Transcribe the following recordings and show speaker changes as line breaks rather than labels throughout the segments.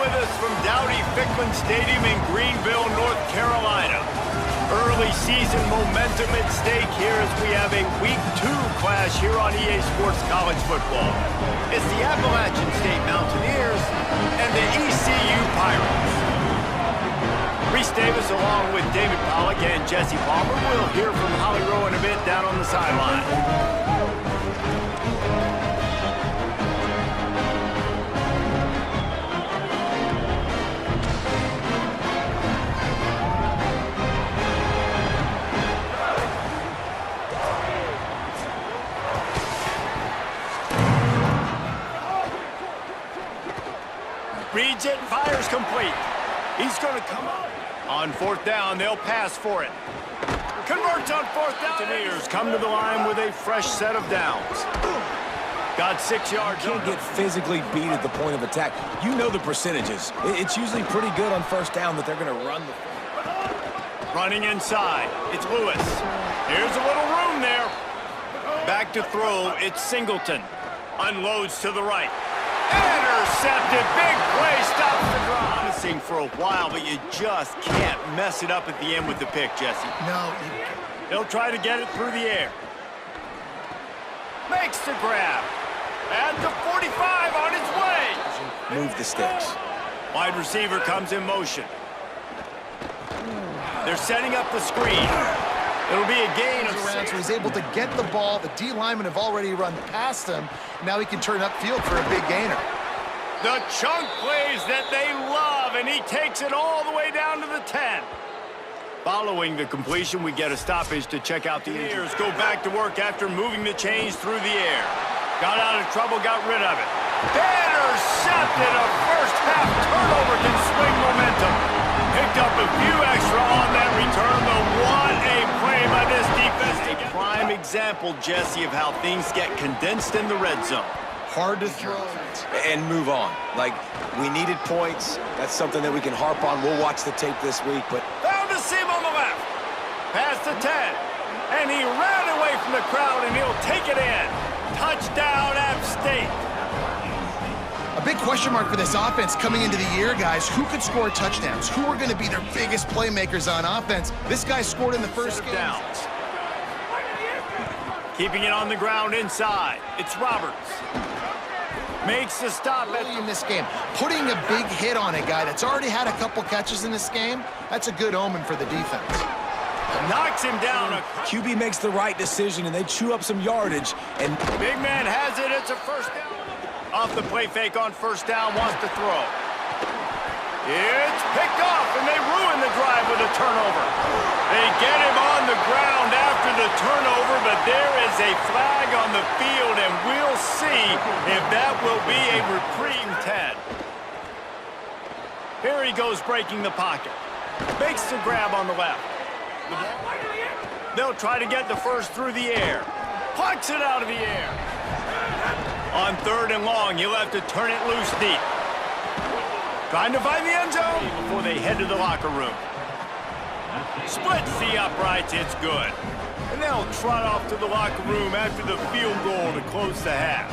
with us from Dowdy-Ficklen Stadium in Greenville, North Carolina. Early season momentum at stake here as we have a Week 2 clash here on EA Sports College Football. It's the Appalachian State Mountaineers and the ECU Pirates. Reese Davis along with David Pollack and Jesse Palmer. We'll hear from Holly Rowe in a bit down on the sideline. Reads it, fires complete. He's going to come up. On fourth down, they'll pass for it. Converts on fourth down. Mountaineers come to the line with a fresh set of downs. Got 6 yards.
You can't get physically beat at the point of attack. You know the percentages. It's usually pretty good on first down that they're going to run.
Running inside. It's Lewis. Here's a little room there. Back to throw. It's Singleton. Unloads to the right. Intercepted. Big play. Stops the drive. Promising for a while, but you just can't mess it up at the end with the pick, Jesse.
No.
He'll try to get it through the air. Makes the grab. And the 45 on its way.
Move the sticks.
Wide receiver comes in motion. They're setting up the screen. It'll be a gain of
around, so he's able to get the ball. The D linemen have already run past him. Now he can turn upfield for a big gainer.
The chunk plays that they love, and he takes it all the way down to the 10. Following the completion, we get a stoppage to check out the ears. Go back to work after moving the chains through the air. Got out of trouble, got rid of it. Intercepted. A first half turnover can swing momentum. Picked up a few extra on that return, but what a play by this defense. A prime example, Jesse, of how things get condensed in the red zone.
Hard to throw.
And move on. Like, we needed points. That's something that we can harp on. We'll watch the tape this week, but...
Found a seam on the left. Past the 10. And he ran away from the crowd, and he'll take it in. Touchdown, App State.
A big question mark for this offense coming into the year, guys. Who could score touchdowns? Who are going to be their biggest playmakers on offense? This guy scored in the first game.
Downs. Keeping it on the ground inside. It's Roberts. Makes the stop
in this game. Putting a big hit on a guy that's already had a couple catches in this game, that's a good omen for the defense.
Knocks him down.
QB makes the right decision, and they chew up some yardage. And
big man has it. It's a first down. Off the play fake on first down, wants to throw. It's picked off, and they ruin the drive with a turnover. They get him on the ground after the turnover, but there is a flag on the field, and we'll see if that will be a reprieve 10. Here he goes breaking the pocket. Makes the grab on the left. They'll try to get the first through the air. Plucks it out of the air. On third and long, he'll have to turn it loose deep. Trying to find the end zone before they head to the locker room. Splits the uprights, it's good. And they'll trot off to the locker room after the field goal to close the half.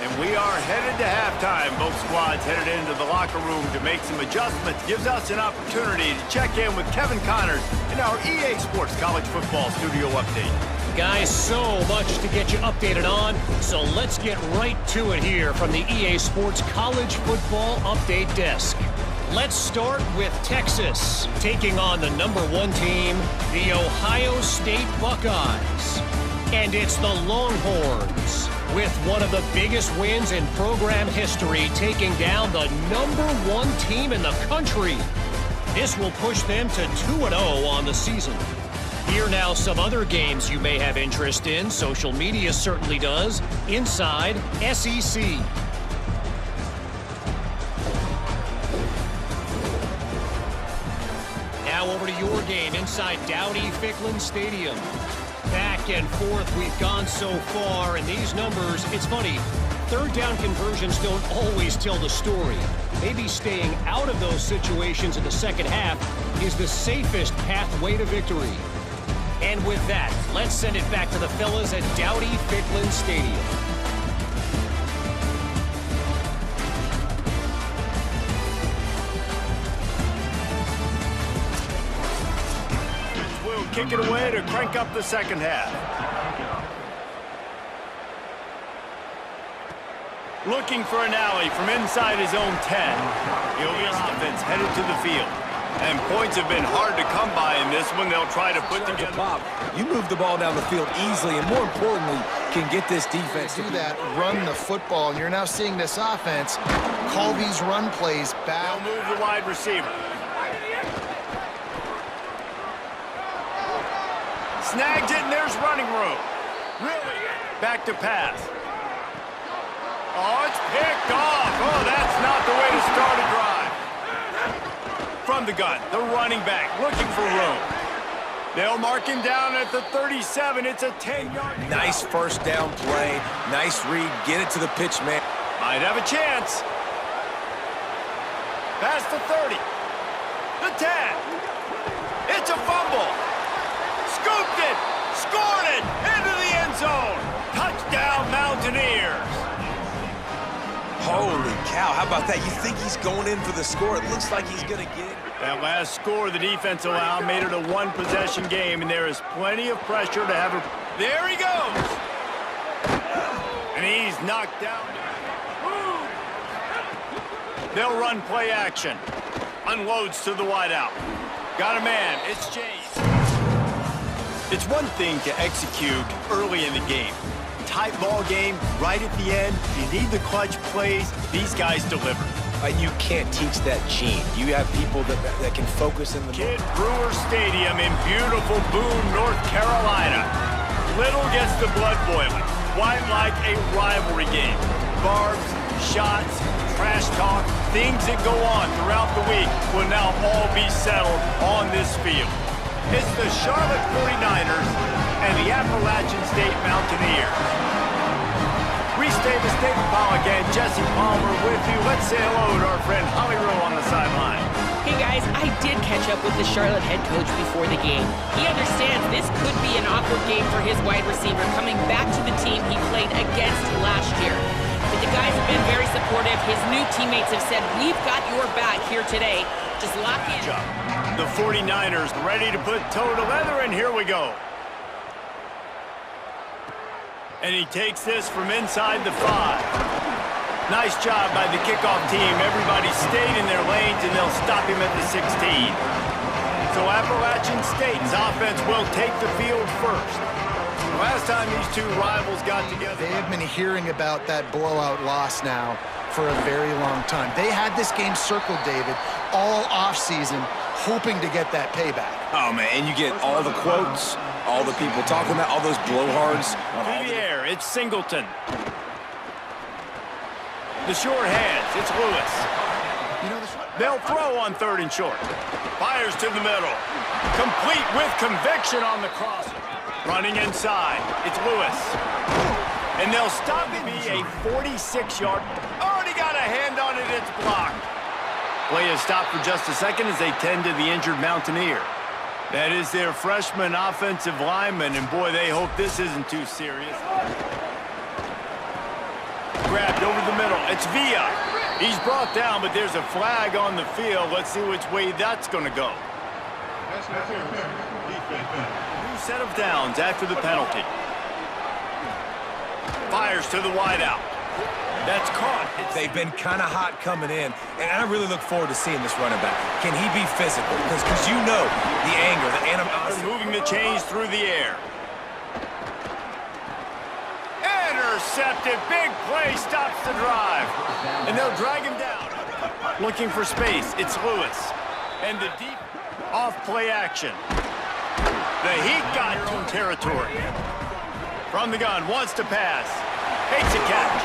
And we are headed to halftime. Both squads headed into the locker room to make some adjustments. Gives us an opportunity to check in with Kevin Connors in our EA Sports College Football Studio Update.
Guys, so much to get you updated on, so let's get right to it here from the EA Sports College Football Update Desk. Let's start with Texas, taking on the #1 team, the Ohio State Buckeyes. And it's the Longhorns, with one of the biggest wins in program history, taking down the #1 team in the country. This will push them to 2-0 on the season. Here now some other games you may have interest in. Social media certainly does. Inside SEC. Now over to your game inside Dowdy-Ficklen Stadium. Back and forth we've gone so far, and these numbers, it's funny, third down conversions don't always tell the story. Maybe staying out of those situations in the second half is the safest pathway to victory. And with that, let's send it back to the fellas at Dowdy-Ficklen Stadium.
kick it away to crank up the second half. Looking for an alley from inside his own 10. The offense headed to the field. And points have been hard to come by in this one. They'll try to put together.
Pop, you move the ball down the field easily, and more importantly, can get this defense
Do that, run the football, and you're now seeing this offense call these run plays back.
They'll move the wide receiver. Snags it, and there's running room. Really? Back to pass. Oh, it's picked off. Oh, that's not the way to start a drive. From the gun, the running back looking for room. They'll mark him down at the 37. It's a 10-yard.
Nice first down play. Nice read. Get it to the pitch, man.
Might have a chance. Past the 30. The 10. It's a fumble. Scooped it. Scored it. Into the end zone. Touchdown, Mountaineers.
Holy cow, how about that? You think he's going in for the score? It looks like he's going to get it.
That last score the defense allowed made it a one-possession game, and there is plenty of pressure to have a... There he goes! And he's knocked down. They'll run play action. Unloads to the wideout. Got a man. It's James. It's one thing to execute early in the game. Tight ball game, right at the end. You need the clutch plays. These guys deliver.
You can't teach that gene. You have people that can focus in the...
Kidd Brewer Stadium in beautiful Boone, North Carolina. Little gets the blood boiling. Quite like a rivalry game. Barbs, shots, trash talk, things that go on throughout the week will now all be settled on this field. It's the Charlotte 49ers and the Appalachian State Mountaineers. Reese Davis, David Pollack, and Jesse Palmer with you. Let's say hello to our friend Holly Rowe on the sideline.
Hey guys, I did catch up with the Charlotte head coach before the game. He understands this could be an awkward game for his wide receiver coming back to the team he played against last year. But the guys have been very supportive. His new teammates have said, we've got your back here today. Just lock in.
The 49ers ready to put toe to leather, and here we go. And he takes this from inside the 5. Nice job by the kickoff team. Everybody stayed in their lanes, and they'll stop him at the 16. So Appalachian State's offense will take the field first. Last time these two rivals got together...
They have been hearing about that blowout loss now for a very long time. They had this game circled, David, all offseason, hoping to get that payback.
Oh, man, and you get all the quotes, all the people talking about, all those blowhards.
Through the air, it's Singleton. The short hands, it's Lewis. They'll throw on 3rd and short. Fires to the middle. Complete with conviction on the cross. Running inside, it's Lewis. And they'll stop it. Be a 46-yard. Already got a hand on it, it's blocked. Play is stopped for just a second as they tend to the injured Mountaineer. That is their freshman offensive lineman, and boy, they hope this isn't too serious. Grabbed over the middle. It's Villa. He's brought down, but there's a flag on the field. Let's see which way that's going to go. New set of downs after the penalty. Fires to the wideout. That's caught.
They've been kind of hot coming in, and I really look forward to seeing this running back. Can he be physical? Because you know the anger, the animosity.
They're moving the chains through the air. Intercepted. Big play stops the drive. And they'll drag him down. Looking for space. It's Lewis. And the deep off play action. The Heat got their own territory. From the gun, wants to pass. Makes a catch.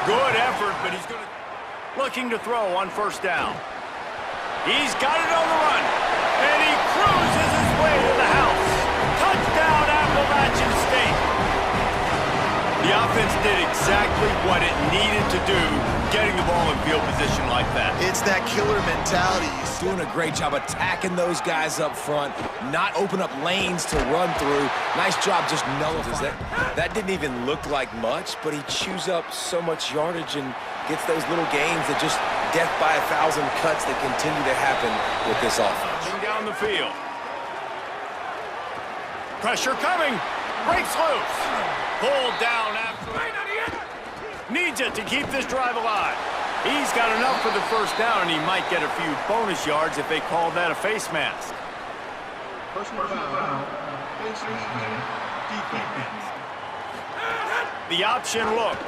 Good effort, but he's going to... Looking to throw on 1st down. He's got it on the run. And he cruises his way to the house. Touchdown, Appalachian State. The offense did exactly what it needed to do, getting the ball in field position like that.
It's that killer mentality.
He's doing a great job attacking those guys up front, not open up lanes to run through. Nice job just nullifying. That didn't even look like much, but he chews up so much yardage and gets those little gains that just death by 1,000 cuts that continue to happen with this offense.
Down the field. Pressure coming. Breaks loose. Pulled down after. Needs it to keep this drive alive. He's got enough for the first down, and he might get a few bonus yards if they call that a face mask.
Personal foul.
The option look.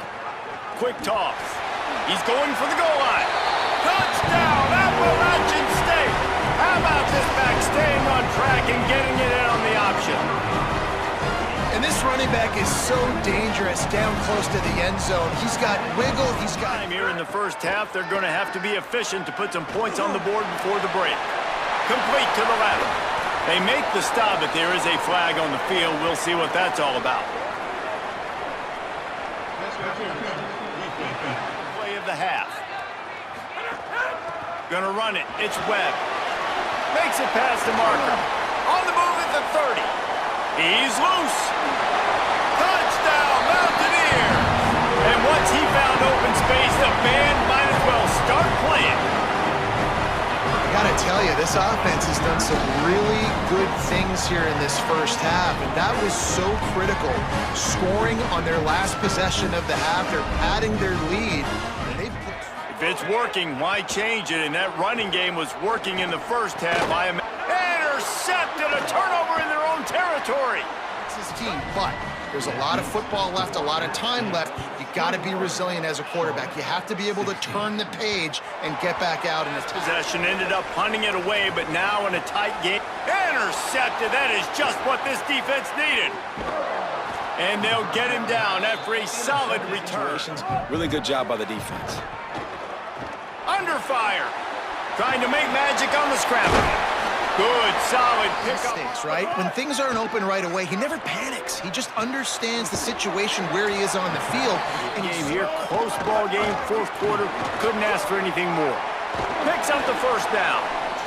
Quick toss. He's going for the goal line. Touchdown, Appalachian State. How about this back staying on track and getting it in on the option?
And this running back is so dangerous down close to the end zone. He's got wiggle. He's got...
Time here in the first half, they're going to have to be efficient to put some points on the board before the break. Complete to the left. They make the stop, but there is a flag on the field. We'll see what that's all about. Play of the half. Gonna run it. It's Webb. Makes it past the marker. On the move at the 30. He's loose. Touchdown, Mountaineers. And once he found open space, the band might as well start playing.
I gotta tell you, this offense has done some really good things here in this first half, and that was so critical. Scoring on their last possession of the half, they're padding their lead. And they've put...
If it's working, why change it? And that running game was working in the first half. Intercepted, a turnover in their own territory.
It's his team, but there's a lot of football left, a lot of time left. You got to be resilient as a quarterback. You have to be able to turn the page and get back out in attack.
Possession ended up punting it away, but now in a tight game. Intercepted. That is just what this defense needed. And they'll get him down after a solid return.
Really good job by the defense.
Under fire. Trying to make magic on the scramble. Good, solid pickup.
Mistakes, right? When things aren't open right away, he never panics. He just understands the situation where he is on the field. And
Game here, close ball game, fourth quarter. Couldn't ask for anything more. Picks up the first down.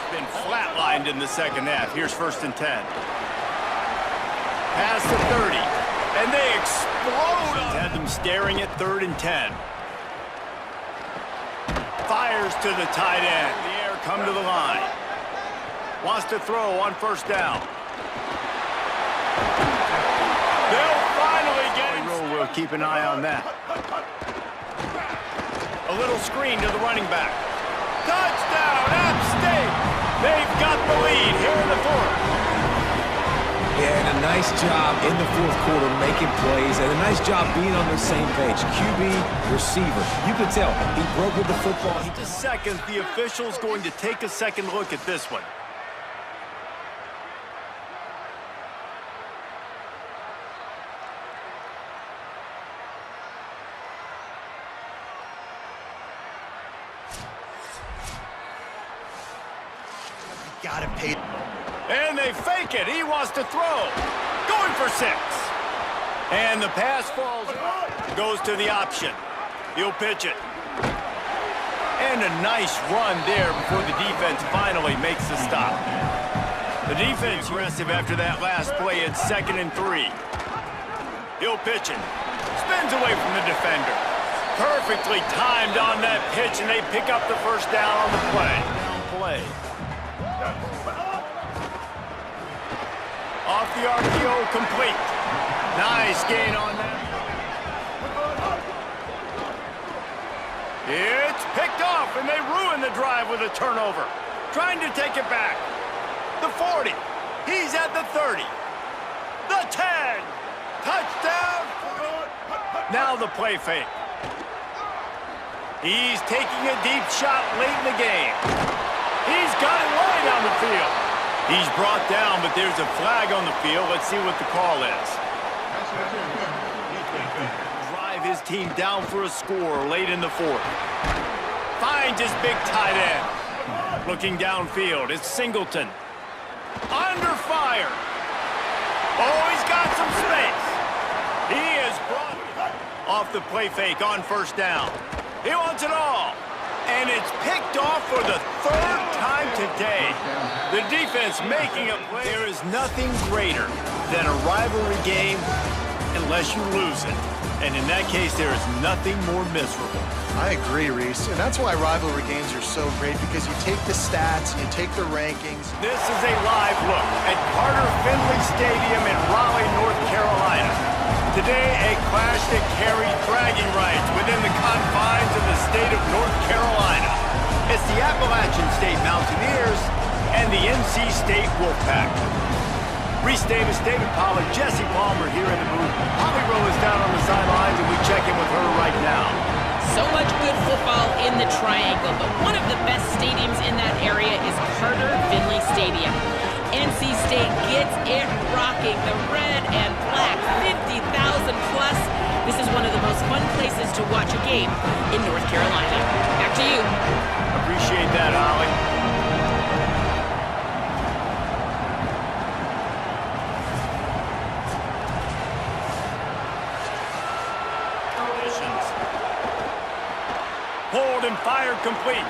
Been flatlined in the second half. Here's 1st and 10. Pass to 30. And they explode. Had them staring at 3rd and 10. Fires to the tight end. The air come to the line. Wants to throw on 1st down. They'll finally get him. We'll keep an eye on that. A little screen to the running back. Touchdown, App State. They've got the lead here in the fourth.
Yeah, and a nice job in the fourth quarter making plays, and a nice job being on the same page. QB, receiver. You could tell he broke with the football.
Just a second, the official's going to take a second look at this one.
got it paid.
And they fake it. He wants to throw. Going for 6. And the pass falls. Goes to the option. He'll pitch it. And a nice run there before the defense finally makes the stop. The defense aggressive after that last play. It's 2nd and 3. He'll pitch it. Spins away from the defender. Perfectly timed on that pitch, and they pick up the first down on the play. Off the RPO, complete. Nice gain on that. It's picked off, and they ruin the drive with a turnover. Trying to take it back. The 40. He's at the 30. The 10. Touchdown. Now the play fake. He's taking a deep shot late in the game. He's got it wide on the field. He's brought down, but there's a flag on the field. Let's see what the call is. Drive his team down for a score late in the 4th. Finds his big tight end. Looking downfield, it's Singleton. Under fire. Oh, he's got some space. He is brought off the play fake on first down. He wants it all. And it's picked off for the 3rd time today. The defense making a play. There is nothing greater than a rivalry game unless you lose it. And in that case, there is nothing more miserable.
I agree, Reese. And that's why rivalry games are so great, because you take the stats, you take the rankings.
This is a live look at Carter Finley Stadium in Today, a clash that carries bragging rights within the confines of the state of North Carolina. It's the Appalachian State Mountaineers and the NC State Wolfpack. Reese Davis, David Pollard, Jesse Palmer here in the booth. Holly Rowe is down on the sidelines, and we check in with her right now.
So much good football in the Triangle, but one of the best stadiums in that area is Carter Finley Stadium. NC State gets it rocking. The red and black, 50,000 plus. This is one of the most fun places to watch a game in North Carolina. Back to you.
Appreciate that, Holly. Hold and fire complete.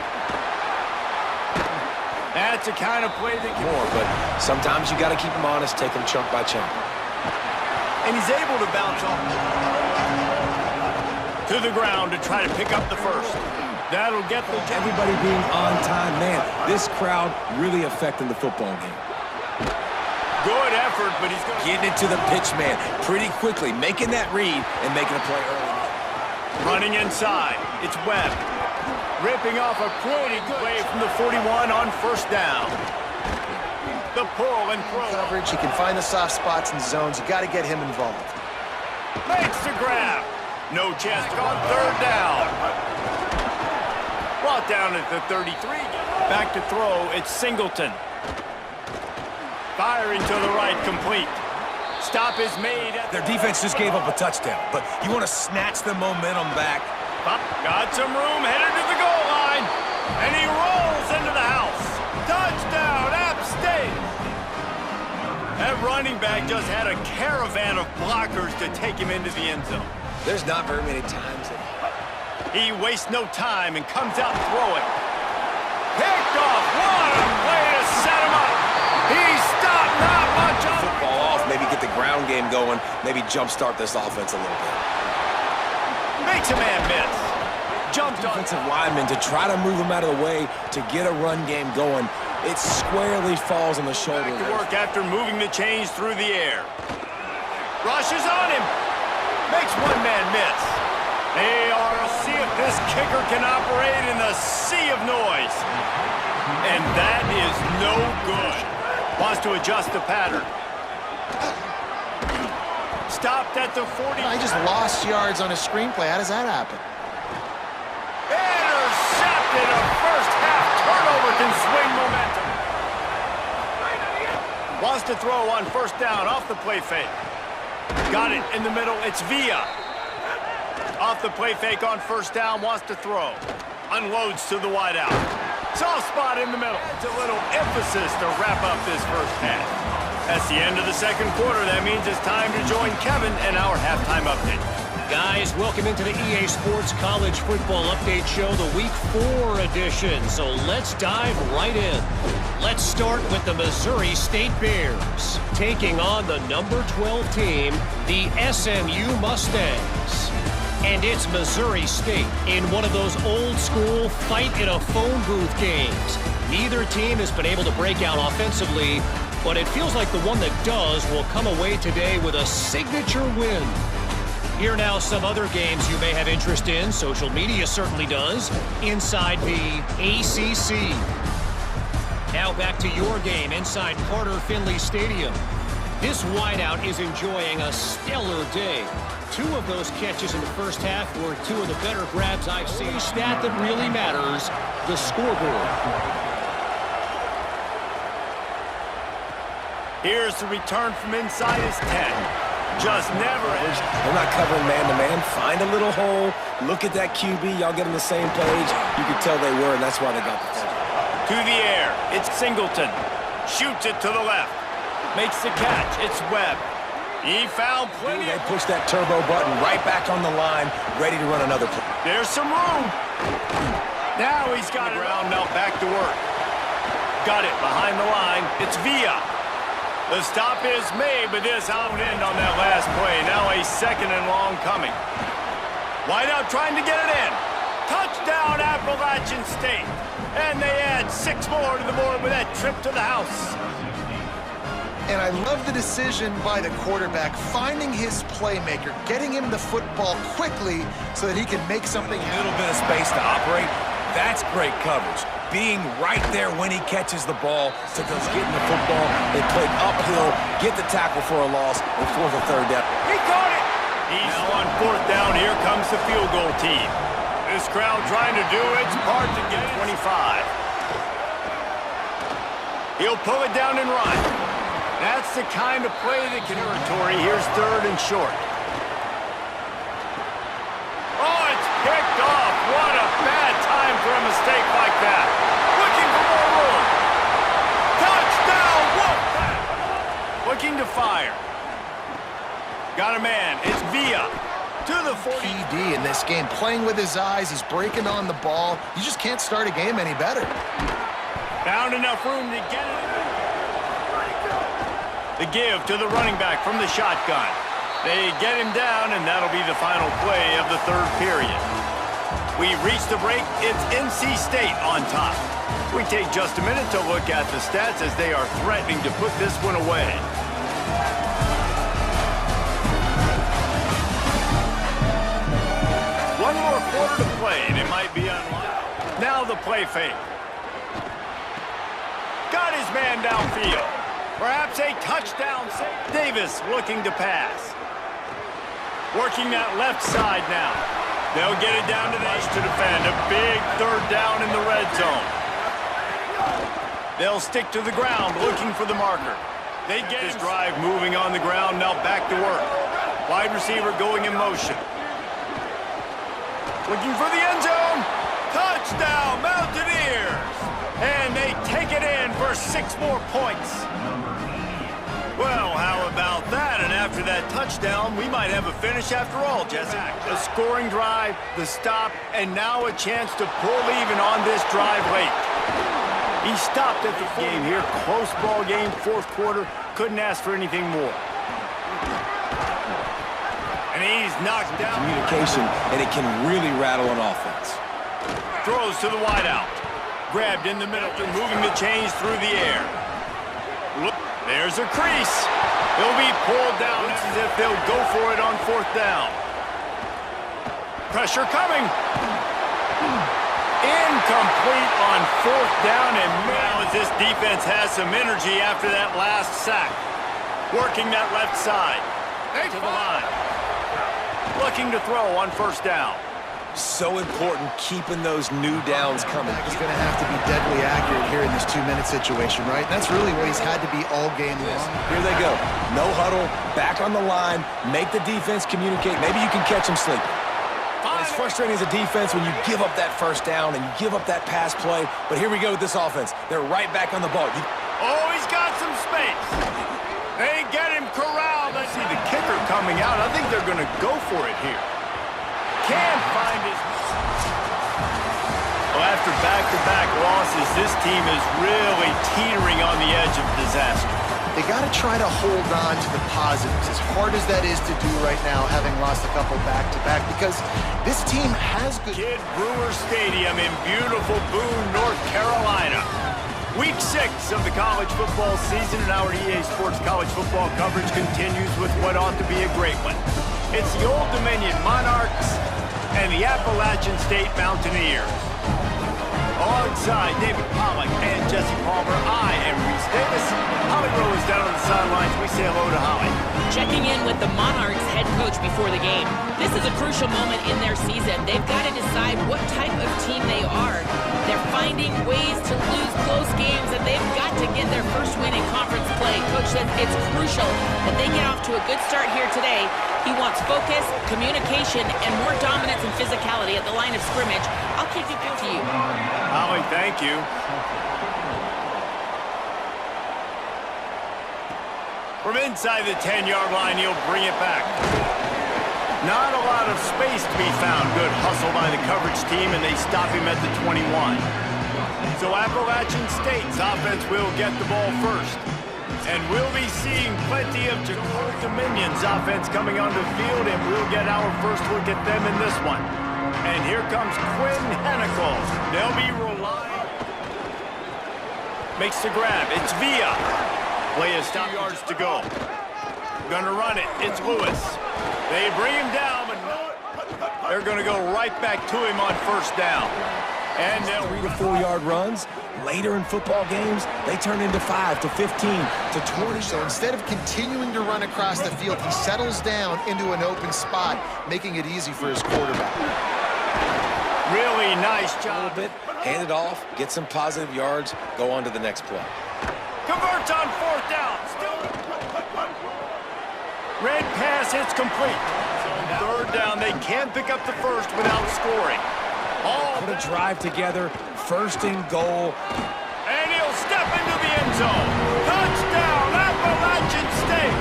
That's the kind of play that can...
More, but sometimes you got to keep them honest, take them chunk by chunk.
And he's able to bounce off to the ground to try to pick up the first. That'll get the...
Everybody being on time, man. This crowd really affecting the football game.
Good effort, but he's going to...
Getting it to the pitch man pretty quickly, making that read and making a play early.
Running inside, it's Webb. Ripping off a pretty good play from the 41 on first down. The pull and throw.
Coverage, he can find the soft spots and zones. You got to get him involved.
Makes the grab. No chance on third down. Brought down at the 33. Back to throw, it's Singleton. Firing to the right, complete. Stop is made.
Their defense just gave up a touchdown, but you want to snatch the momentum back.
Got some room, headed to the goal line, and he rolls into the house. Touchdown, App State! That running back just had a caravan of blockers to take him into the end zone.
There's not very many times that...
He wastes no time and comes out throwing. Picked off, what a play to set him up! He stopped not much of
Football off, maybe get the ground game going, maybe jumpstart this offense a little bit.
Makes a man miss. Jumped on.
Defensive lineman to try to move him out of the way to get a run game going. It squarely falls on the shoulder.
Back to work after moving the chains through the air. Rushes on him. Makes one man miss. They are to see if this kicker can operate in the sea of noise. And that is no good. Wants to adjust the pattern. Stopped at the 40.
He just lost yards on his screenplay. How does that happen?
Intercepted. A first half turnover can swing momentum. Wants to throw on first down off the play fake. Got it in the middle. It's Villa. Off the play fake on first down. Wants to throw. Unloads to the wideout. Soft spot in the middle. It's a little emphasis to wrap up this first half. That's the end of the second quarter. That means it's time to join Kevin and our halftime update.
Guys, welcome into the EA Sports College Football Update Show, the Week 4 edition. So let's dive right in. Let's start with the Missouri State Bears, taking on the number 12 team, the SMU Mustangs. And it's Missouri State in one of those old-school fight-in-a-phone booth games. Neither team has been able to break out offensively, but it feels like the one that does will come away today with a signature win. Here now some other games you may have interest in. Social media certainly does. Inside the ACC. Now back to your game inside Carter Finley Stadium. This wideout is enjoying a stellar day. 2 of those catches in the first half were 2 of the better grabs I've seen. Stat that really matters, the scoreboard.
Here's the return from inside his 10. Just never.
They're not covering man-to-man. Find a little hole. Look at that QB. Y'all get on the same page. You could tell they were, and that's why they got the touchdown.
To the air. It's Singleton. Shoots it to the left. Makes the catch. It's Webb. He found plenty.
They push that turbo button right back on the line, ready to run another play.
There's some room. Now he's got it around. Now back to work. Got it behind the line. It's Villa. The stop is made, but this out end on that last play. Now a second and long coming. Wideout trying to get it in. Touchdown, Appalachian State. And they add 6 more to the board with that trip to the house.
And I love the decision by the quarterback, finding his playmaker, getting him the football quickly so that he can make something
A
happen.
little bit of space to operate. That's great coverage. Being right there when he catches the ball to getting the football. They played uphill, get the tackle for a loss, and force a third down.
He caught it! He's on fourth down. Here comes the field goal team. This crowd trying to do its part to get it. 25. He'll pull it down and run. That's the kind of play that can territory. Here's third and short. Oh, it's picked off. What a bad time for a mistake like that. Looking for more room. Touchdown, Wolfpack. Looking to fire. Got a man. It's Villa to the 40.
PD in this game, playing with his eyes. He's breaking on the ball. You just can't start a game any better.
Found enough room to get it. The give to the running back from the shotgun. They get him down, and that'll be the final play of the third period. We reach the break. It's NC State on top. We take just a minute to look at the stats as they are threatening to put this one away. One more quarter to play, and it might be unlocked. Now the play fake. Got his man downfield. Perhaps a touchdown save. Davis looking to pass. Working that left side now. They'll get it down to the edge to defend. A big third down in the red zone. They'll stick to the ground looking for the marker. They get this drive moving on the ground. Now back to work. Wide receiver going in motion. Looking for the end zone. Touchdown, Mountaineers. And they take it in for 6 more points. Well, how about that? And after that touchdown, we might have a finish after all, Jesse. A scoring drive, the stop, and now a chance to pull even on this drive late. He stopped at the game here. Close ball game, fourth quarter. Couldn't ask for anything more. And he's knocked down.
Communication, and it can really rattle an offense.
Throws to the wideout. Grabbed in the middle, moving the chains through the air. Look, there's a crease. He'll be pulled down. It's as if they'll go for it on fourth down. Pressure coming. Incomplete on fourth down, and now as this defense has some energy after that last sack. Working that left side. To the line. Looking to throw on first down.
So important keeping those new downs coming.
He's going to have to be deadly accurate here in this 2-minute situation, right? And that's really what he's had to be all game long.
Here they go. No huddle, back on the line, make the defense communicate. Maybe you can catch them sleeping. It's frustrating as a defense when you give up that first down and you give up that pass play. But here we go with this offense. They're right back on the ball.
Oh, he's got some space. They get him corralled. I see the kicker coming out. I think they're going to go for it here. Can't find his... Well, after back-to-back losses, this team is really teetering on the edge of disaster.
They got to try to hold on to the positives, as hard as that is to do right now, having lost a couple back-to-back, because this team has good...
Kid Brewer Stadium in beautiful Boone, North Carolina. Week 6 of the college football season, and our EA Sports college football coverage continues with what ought to be a great one. It's the Old Dominion Monarchs and the Appalachian State Mountaineers. Alongside David Pollack and Jesse Palmer, I am Reese Davis. Holly Rowe is down on the sidelines. We say hello to Holly.
Checking in with the Monarchs head coach before the game. This is a crucial moment in their season. They've got to decide what type of team they are. They're finding ways to lose close games, and they've got to get their first win in conference play. Coach says it's crucial that they get off to a good start here today. He wants focus, communication, and more dominance and physicality at the line of scrimmage. I'll kick it to you.
Holly, thank you. From inside the 10-yard line, he'll bring it back. Not a lot of space to be found. Good hustle by the coverage team, and they stop him at the 21. So Appalachian State's offense will get the ball first. And we'll be seeing plenty of Old Dominion's offense coming onto the field, and we'll get our first look at them in this one. And here comes Quinn Hennicle. They'll be relying. Makes the grab. It's Villa. Play is stop yards to go. Gonna run it. It's Lewis. They bring him down, but they're gonna go right back to him on first down. And
3 to 4 yard runs. Later in football games, they turn into 5 to 15 to 20.
So instead of continuing to run across the field, he settles down into an open spot, making it easy for his quarterback.
really nice
A
job.
little bit, hand it off, get some positive yards, go on to the next play.
Converts on fourth down. Red pass hits complete. Third down, they can't pick up the first without scoring.
Put a drive together, first and goal.
And he'll step into the end zone. Touchdown, Appalachian State.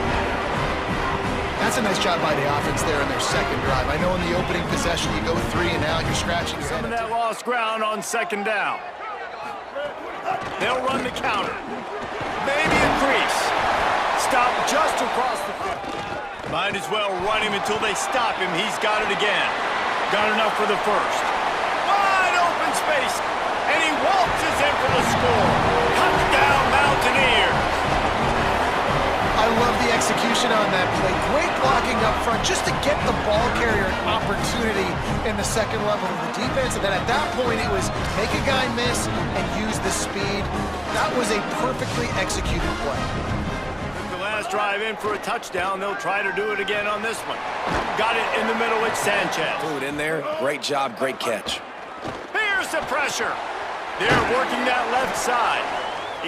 That's a nice job by the offense there in their second drive. I know in the opening possession you go 3 and out, you're scratching your
Some
head.
of that lost ground on second down. They'll run the counter. Maybe a crease. Stop just across the field. Might as well run him until they stop him. He's got it again. Got enough for the first. Wide open space. And he waltzes in for the score. Touchdown, Mountaineers.
I love the execution on that play. Great blocking up front just to get the ball carrier an opportunity in the second level of the defense. And then at that point, it was make a guy miss and use the speed. That was a perfectly executed play.
The last drive in for a touchdown. They'll try to do it again on this one. Got it in the middle with Sanchez.
Threw it in there. Great job, great catch.
Here's the pressure. They're working that left side.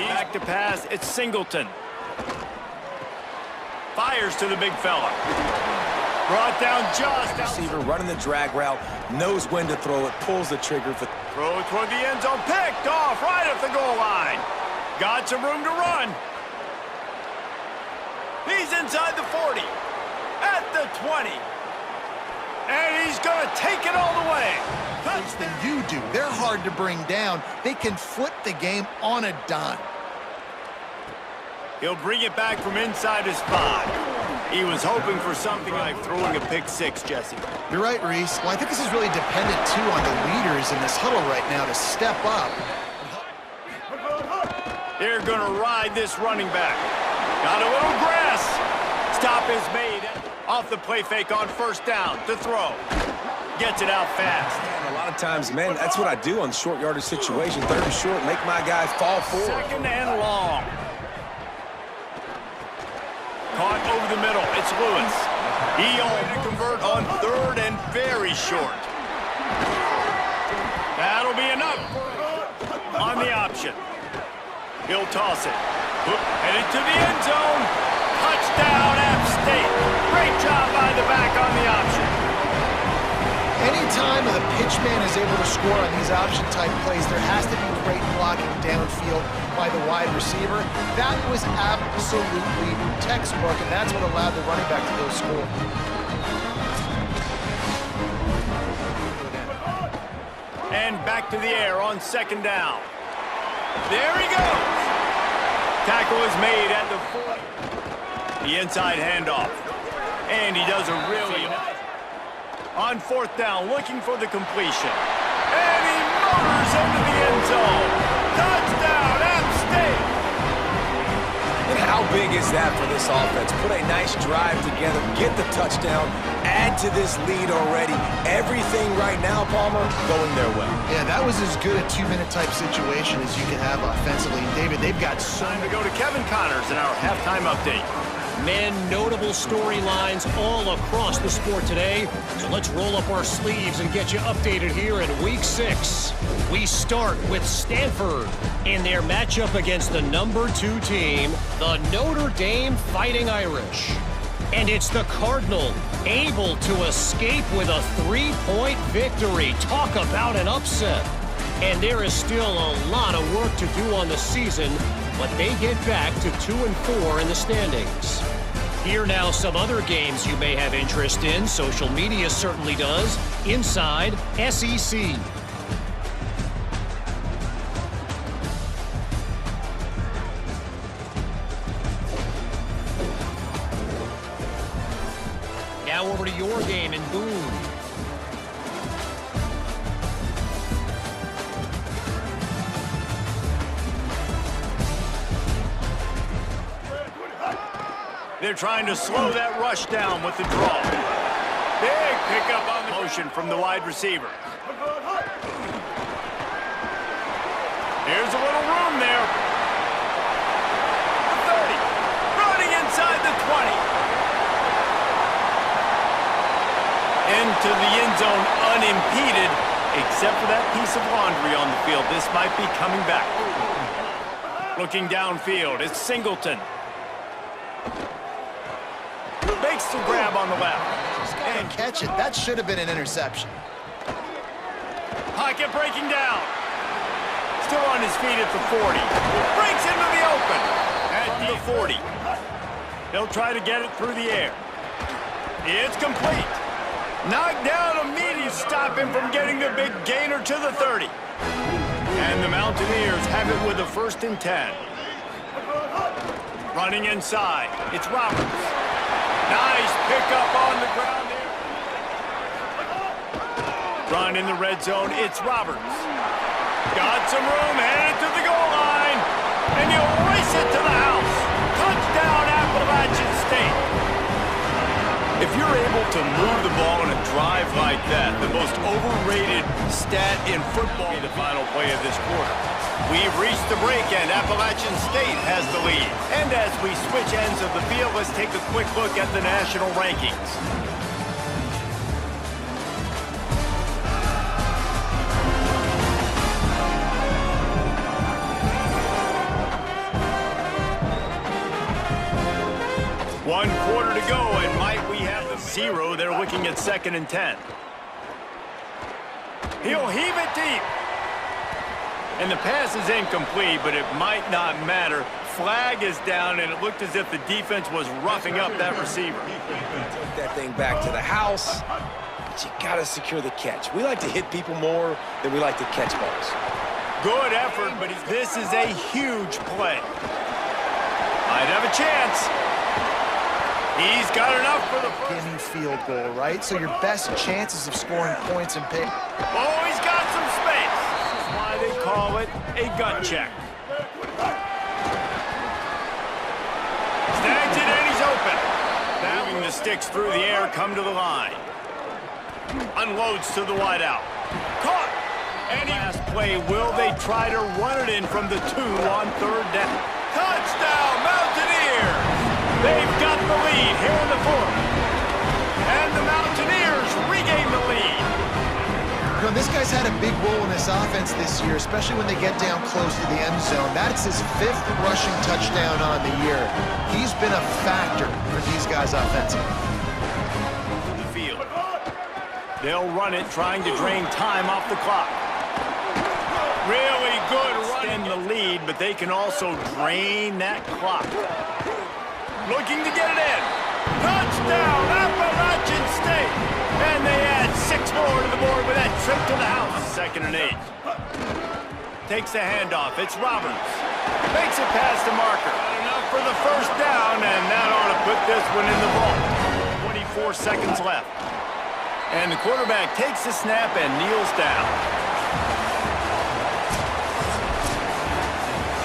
Back to pass. It's Singleton. Fires to the big fella. Brought down just
Receiver running the drag route, knows when to throw it, pulls the trigger.
Throw toward the end zone. Picked off right at the goal line. Got some room to run. He's inside the 40. At the 20. And he's going to take it all the way.
Than you do. They're hard to bring down. They can flip the game on a dime.
He'll bring it back from inside his 5. He was hoping for something like throwing a pick 6, Jesse.
You're right, Reese. Well, I think this is really dependent, too, on the leaders in this huddle right now to step up.
They're going to ride this running back. Got a little grass. Stop is made off the play fake on first down to throw. Gets it out fast.
And a lot of times, man, that's what I do on short yardage situation. Third and short, make my guys fall forward.
Second and long. Caught over the middle. It's Lewis. He only to convert on third and very short. That'll be enough on the option. He'll toss it. Headed to the end zone. Touchdown, App State. Great job by the back on the option.
Anytime the pitchman is able to score on these option-type plays, there has to be great blocking downfield by the wide receiver. That was absolutely textbook, and that's what allowed the running back to go score.
And back to the air on second down. There he goes. Tackle is made at the 40. The inside handoff. And he does a really nice. On fourth down, looking for the completion. And he motors into the end zone. Touchdown, App State.
And how big is that for this offense? Put a nice drive together, get the touchdown, add to this lead already. Everything right now, Palmer, going their way.
Yeah, that was as good a 2-minute type situation as you can have offensively. And David, they've got so
Time to go to Kevin Connors in our halftime update.
Men, notable storylines all across the sport today. So let's roll up our sleeves and get you updated here in Week 6. We start with Stanford in their matchup against the number 2 team, the Notre Dame Fighting Irish. And it's the Cardinal able to escape with a 3-point victory. Talk about an upset. And there is still a lot of work to do on the season, but they get back to 2-4 in the standings. Here now some other games you may have interest in. Social media certainly does. Inside SEC. Now over to your game in Boone.
They're trying to slow that rush down with the draw. Big pickup on the motion from the wide receiver. Here's a little room there. 30. Running inside the 20. Into the end zone unimpeded, except for that piece of laundry on the field. This might be coming back. Looking downfield, it's Singleton. Makes the grab on the left.
And catch it. That should have been an interception.
Pocket breaking down. Still on his feet at the 40. Breaks into the open. At the 40. He'll try to get it through the air. It's complete. Knocked down immediately. Stop him from getting the big gainer to the 30. And the Mountaineers have it with a 1st and 10. Running inside. It's Roberts. Nice pickup on the ground here. Run in the red zone. It's Roberts. Got some room, headed to the goal line. And he'll race it to the house. Touchdown, Appalachian State. If you're able to move the ball in a drive like that, the most overrated stat in football, the final play of this quarter. We've reached the break, and Appalachian State has the lead. And as we switch ends of the field, let's take a quick look at the national rankings. One quarter to go, and might we have the 0? They're looking at 2nd and 10. He'll heave it deep. And the pass is incomplete, but it might not matter. Flag is down, and it looked as if the defense was roughing up that receiver.
Took that thing back to the house, but you got to secure the catch. We like to hit people more than we like to catch balls.
Good effort, but this is a huge play. Might have a chance. He's got enough for the
Gimme field goal, right? So your best chances of scoring points and pick.
Oh, he's got some space. This is why they call it a gut check. Snags it and he's open. Moving the sticks through the air, come to the line. Unloads to the wideout. Caught. And last play, will they try to run it in from the 2 on 3rd down? Touchdown, Mountaineers! They've got the lead here in the 4th. And the Mountaineers regain the lead.
You know, this guy's had a big role in this offense this year, especially when they get down close to the end zone. That's his 5th rushing touchdown on the year. He's been a factor for these guys offensively.
The field. They'll run it, trying to drain time off the clock. Really good run in the lead, but they can also drain that clock. Looking to get it in. Touchdown, Appalachian State. And they add 6 more to the board with that trip to the house. 2nd and 8. Takes the handoff. It's Roberts. Makes it past the marker. Enough for the 1st down, and that ought to put this one in the vault. 24 seconds left. And the quarterback takes the snap and kneels down.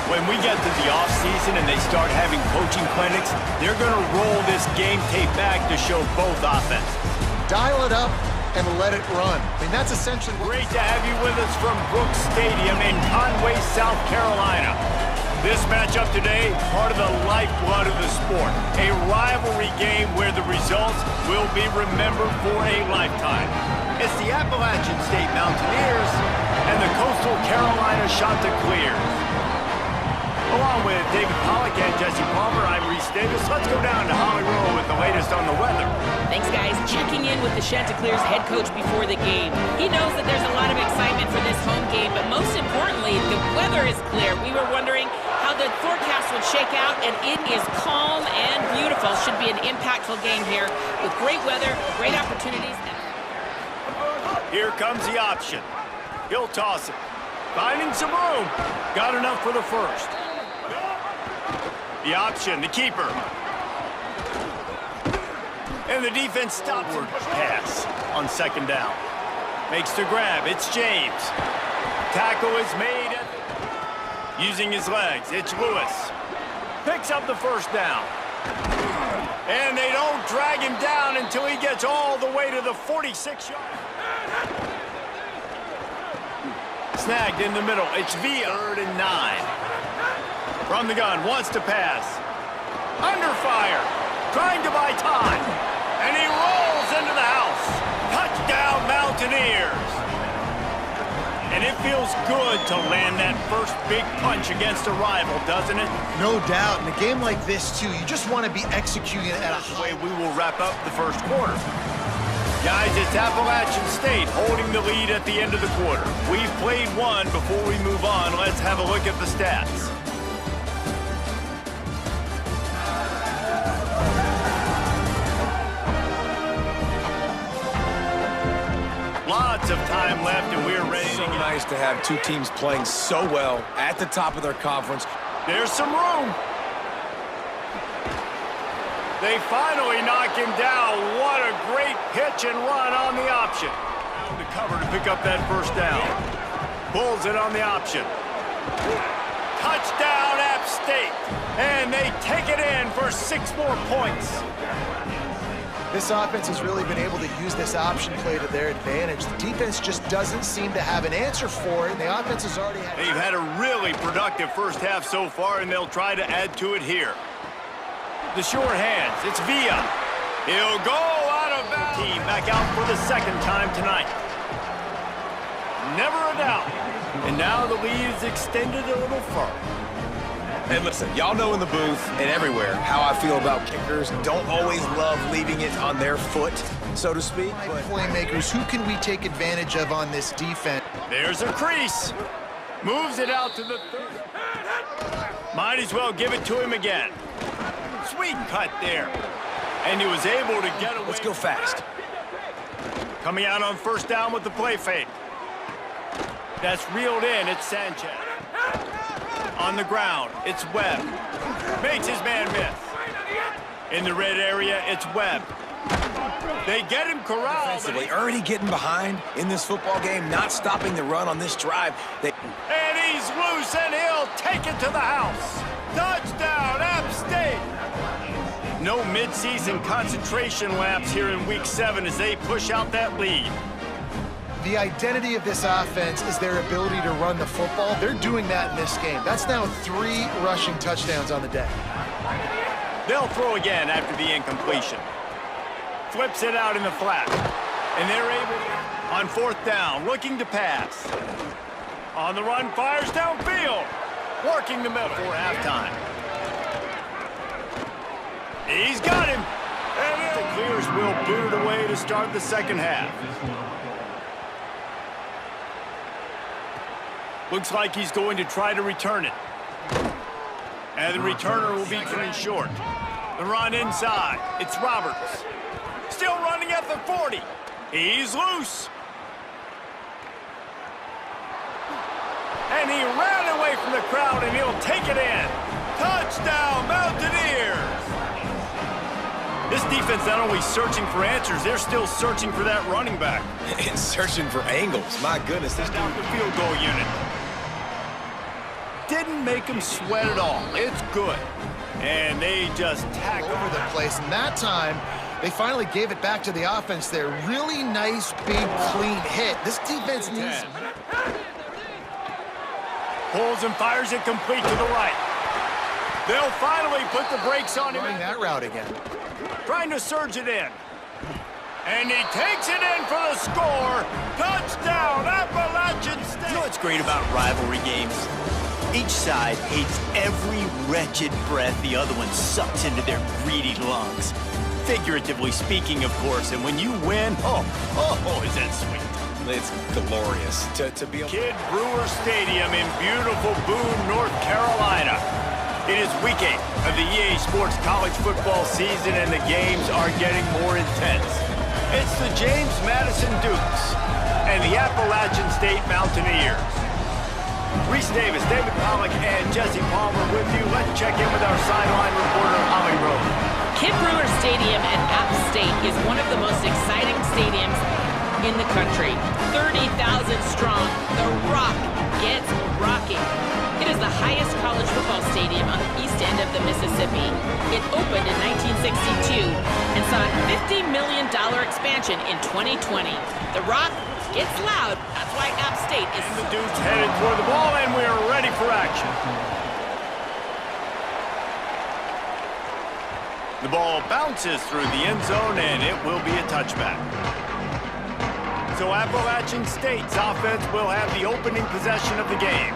When we get to the offseason and they start having coaching clinics, they're going to roll this game tape back to show both offenses.
Dial it up and let it run. I mean, that's essentially
Great to have you with us from Brooks Stadium in Conway, South Carolina. This matchup today, part of the lifeblood of the sport. A rivalry game where the results will be remembered for a lifetime. It's the Appalachian State Mountaineers and the Coastal Carolina Chanticleers. Along with David Pollack and Jesse Palmer, I'm Reese Davis. Let's go down to Holly Rowe with the latest on the weather.
Thanks, guys. Checking in with the Chanticleers head coach before the game. He knows that there's a lot of excitement for this home game, but most importantly, the weather is clear. We were wondering how the forecast would shake out, and it is calm and beautiful. Should be an impactful game here with great weather, great opportunities.
Here comes the option. He'll toss it. Finding some room. Got enough for the 1st. The option, the keeper. And the defense stops it. Pass on 2nd down. Makes the grab. It's James. Tackle is made. Using his legs. It's Lewis. Picks up the 1st down. And they don't drag him down until he gets all the way to the 46-yard. Snagged in the middle. It's Villa. 3rd and 9. From the gun, wants to pass. Under fire. Trying to buy time. And he rolls into the house. Touchdown, Mountaineers. And it feels good to land that first big punch against a rival, doesn't it?
No doubt. In a game like this, too, you just want to be executing at a high
We will wrap up the first quarter. Guys, it's Appalachian State holding the lead at the end of the quarter. We've played one. Before we move on, let's have a look at the stats. Lots of time left, and we're ready
So
to get.
nice to have two teams playing so well at the top of their conference.
There's some room. They finally knock him down. What a great pitch and run on the option. Down to cover to pick up that first down. Pulls it on the option. Touchdown, App State. And they take it in for 6 more points.
This offense has really been able to use this option play to their advantage. The defense just doesn't seem to have an answer for it, and the offense has already had...
They've had a really productive first half so far, and they'll try to add to it here. The short hands, it's Villa. He'll go out of bounds. Team back out for the second time tonight. Never a doubt. And now the lead is extended a little further.
And listen, y'all know in the booth and everywhere how I feel about kickers. Don't always love leaving it on their foot, so to speak. But
Playmakers, who can we take advantage of on this defense?
There's a crease. Moves it out to the 30. Might as well give it to him again. Sweet cut there. And he was able to get away.
let's go fast.
Coming out on first down with the play fake. That's reeled in. It's Sanchez. On the ground, it's Webb. Makes his man miss. In the red area, it's Webb. They get him corralled.
Defensively, already getting behind in this football game, not stopping the run on this drive.
And he's loose, and he'll take it to the house. Touchdown, App State. No midseason concentration laps here in Week 7 as they push out that lead.
The identity of this offense is their ability to run the football. They're doing that in this game. That's now 3 rushing touchdowns on the day.
They'll throw again after the incompletion. Flips it out in the flat. And they're able to, on fourth down, looking to pass. On the run, fires downfield. Working the middle for halftime. He's got him. And the clears will boot it away to start the second half. Looks like he's going to try to return it. And the returner will be coming short. The run inside. It's Roberts. Still running at the 40. He's loose. And he ran away from the crowd, and he'll take it in. Touchdown, Mountaineers! This defense not only searching for answers, they're still searching for that running back.
And searching for angles. My goodness, this
Down the field goal unit. Didn't make him sweat at all. It's good. And they just tack
Over the place, and that time, they finally gave it back to the offense there. Really nice, big, clean hit. This defense needs...
Pulls and fires it complete to the right. They'll finally put the brakes on him.
running that route again.
Trying to surge it in. And he takes it in for the score. Touchdown, Appalachian State.
You know what's great about rivalry games? Each side hates every wretched breath the other one sucks into their greedy lungs. Figuratively speaking, of course, and when you win, oh, is that sweet.
It's glorious to be able...
Kidd Brewer Stadium in beautiful Boone, North Carolina. It is week 8 of the EA Sports College football season, and the games are getting more intense. It's the James Madison Dukes and the Appalachian State Mountaineers. Reese Davis, David Pollack, and Jesse Palmer with you. Let's check in with our sideline reporter, Holly Rowe.
Kidd Brewer Stadium at App State is one of the most exciting stadiums in the country. 30,000 strong, The Rock gets rocking. It is the highest college football stadium on the east end of the Mississippi. It opened in 1962 and saw a $50 million expansion in 2020. The Rock gets loud. That's why App State is
The dude's headed toward the ball, and we are ready for action. The ball bounces through the end zone, and it will be a touchback. So Appalachian State's offense will have the opening possession of the game.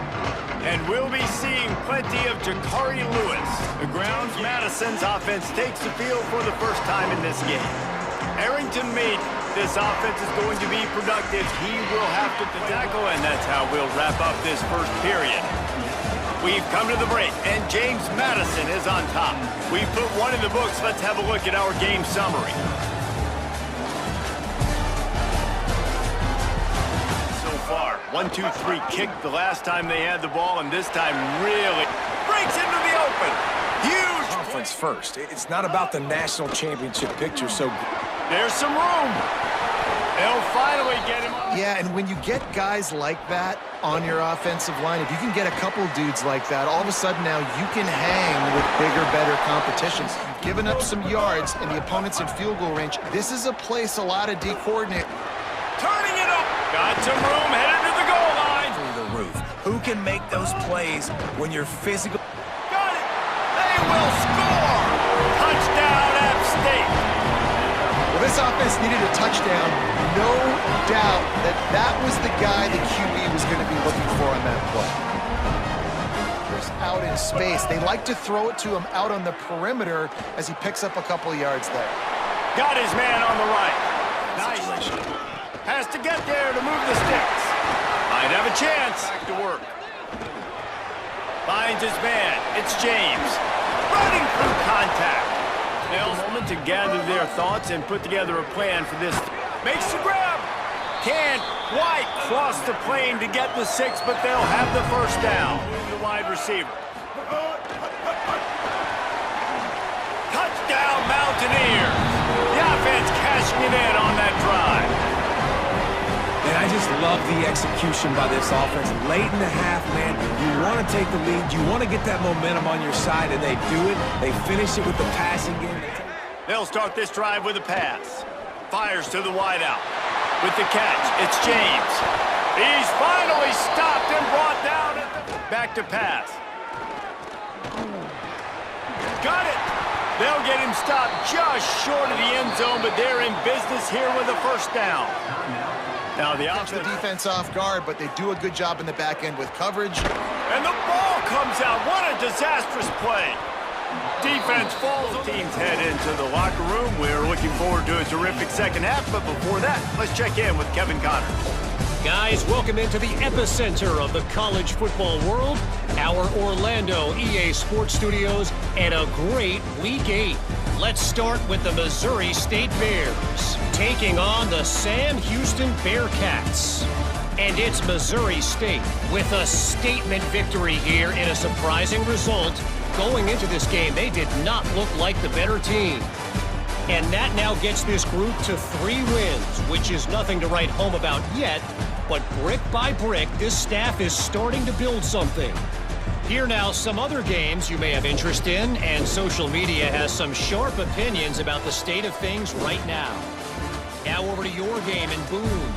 And we'll be seeing plenty of Jakari Lewis. The grounds Madison's offense takes the field for the first time in this game. Arrington made this offense is going to be productive. He will have to tackle, and that's how we'll wrap up this first period. We've come to the break, and James Madison is on top. We've put one in the books. Let's have a look at our game summary. So far, 1-2-3 kicked the last time they had the ball, and this time really breaks into the open. Huge
Conference first. It's not about the national championship picture, so
there's some room. They'll finally get him.
Yeah, and when you get guys like that on your offensive line, if you can get a couple dudes like that, all of a sudden now you can hang with bigger, better competitions. You've given up some yards, and the opponent's in field goal range. This is a place a lot of D coordinate.
Turning it up. Got some room, headed to the goal line.
through the roof. Who can make those plays when you're physical?
Got it. They will score. Touchdown, App State.
Well, this offense needed a touchdown. No doubt that that was the guy the QB was going to be looking for on that play. Out in space. They like to throw it to him out on the perimeter as he picks up a couple of yards there.
Got his man on the right. Nice. Has to get there to move the sticks. Might have a chance. Back to work. Finds his man. It's James. Running through contact. Now, a moment to gather their thoughts and put together a plan for this. Makes the grab. Can't quite cross the plane to get the 6, but they'll have the first down. The wide receiver. Touchdown, Mountaineers. The offense cashing it in on that drive.
And I just love the execution by this offense. Late in the half, man, you want to take the lead. You want to get that momentum on your side, and they do it. They finish it with the passing game.
They'll start this drive with a pass. Fires to the wideout. With the catch, it's James. He's finally stopped and brought down. Back to pass. Got it. They'll get him stopped just short of the end zone, but they're in business here with a first down. Now the
Catch the defense off guard, but they do a good job in the back end with coverage.
And the ball comes out. What a disastrous play. Defense falls. Teams head into the locker room. We're looking forward to a terrific second half, but before that, let's check in with Kevin Connors.
Guys, welcome into the epicenter of the college football world, our Orlando EA Sports Studios, and a great Week 8. Let's start with the Missouri State Bears, taking on the Sam Houston Bearcats. And it's Missouri State with a statement victory here in a surprising result. Going into this game, they did not look like the better team. And that now gets this group to 3 wins, which is nothing to write home about yet, but brick by brick, this staff is starting to build something. Here now, some other games you may have interest in, and social media has some sharp opinions about the state of things right now. Now over to your game, and boom.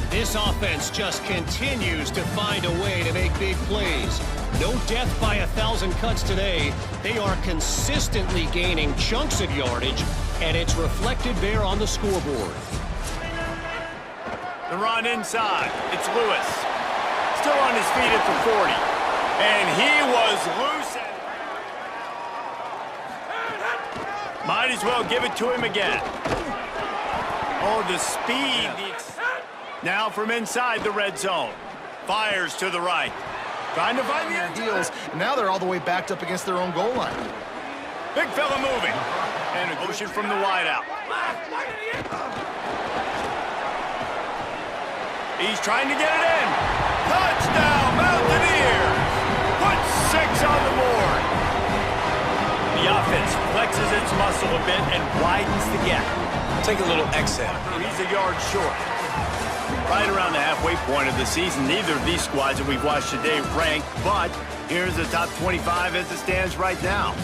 This offense just continues to find a way to make big plays. No death by 1,000 cuts today. They are consistently gaining chunks of yardage, and it's reflected there on the scoreboard.
The run inside. It's Lewis. Still on his feet at the 40. And he was loose. Might as well give it to him again. Oh, the speed. Now from inside the red zone. Fires to the right. Trying to find the
Heels. Now they're all the way backed up against their own goal line.
big fella moving. And a motion from the wideout. He's trying to get it in. Touchdown, Mountaineers. Put 6 on the board. The offense flexes its muscle a bit and widens the gap.
Take a little exhale.
He's a yard short. Right around the halfway point of the season, neither of these squads that we've watched today rank, but here's the top 25 as it stands right now.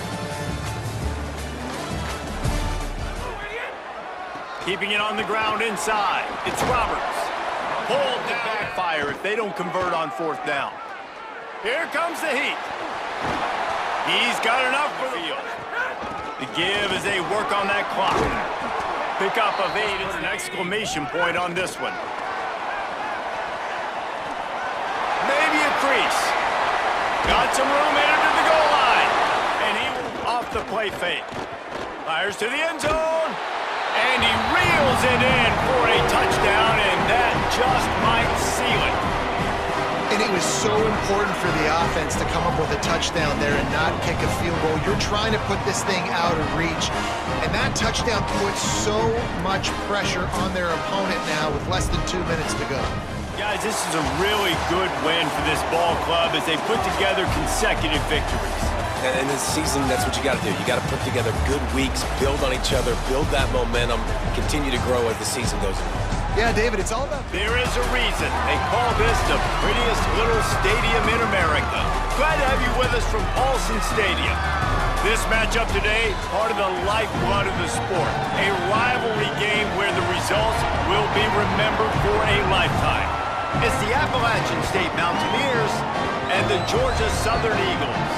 Keeping it on the ground inside. It's Roberts. Pulled down. Backfire if they don't convert on 4th down. Here comes the heat. He's got enough for the field. The give as they work on that clock. Pick up of 8 is an exclamation point on this one. Maybe a crease. Got some room into the goal line. And he will off the play fake. Fires to the end zone. And he reels it in for a touchdown, and that just might seal it.
And it was so important for the offense to come up with a touchdown there and not kick a field goal. You're trying to put this thing out of reach, and that touchdown puts so much pressure on their opponent now with less than 2 minutes to go.
Guys, this is a really good win for this ball club as they put together consecutive victories.
And in this season, that's what you got to do. You got to put together good weeks, build on each other, build that momentum, continue to grow as the season goes on.
Yeah, David, it's all about...
There is a reason they call this the prettiest little stadium in America. Glad to have you with us from Paulson Stadium. This matchup today, part of the lifeblood of the sport. A rivalry game where the results will be remembered for a lifetime. It's the Appalachian State Mountaineers and the Georgia Southern Eagles.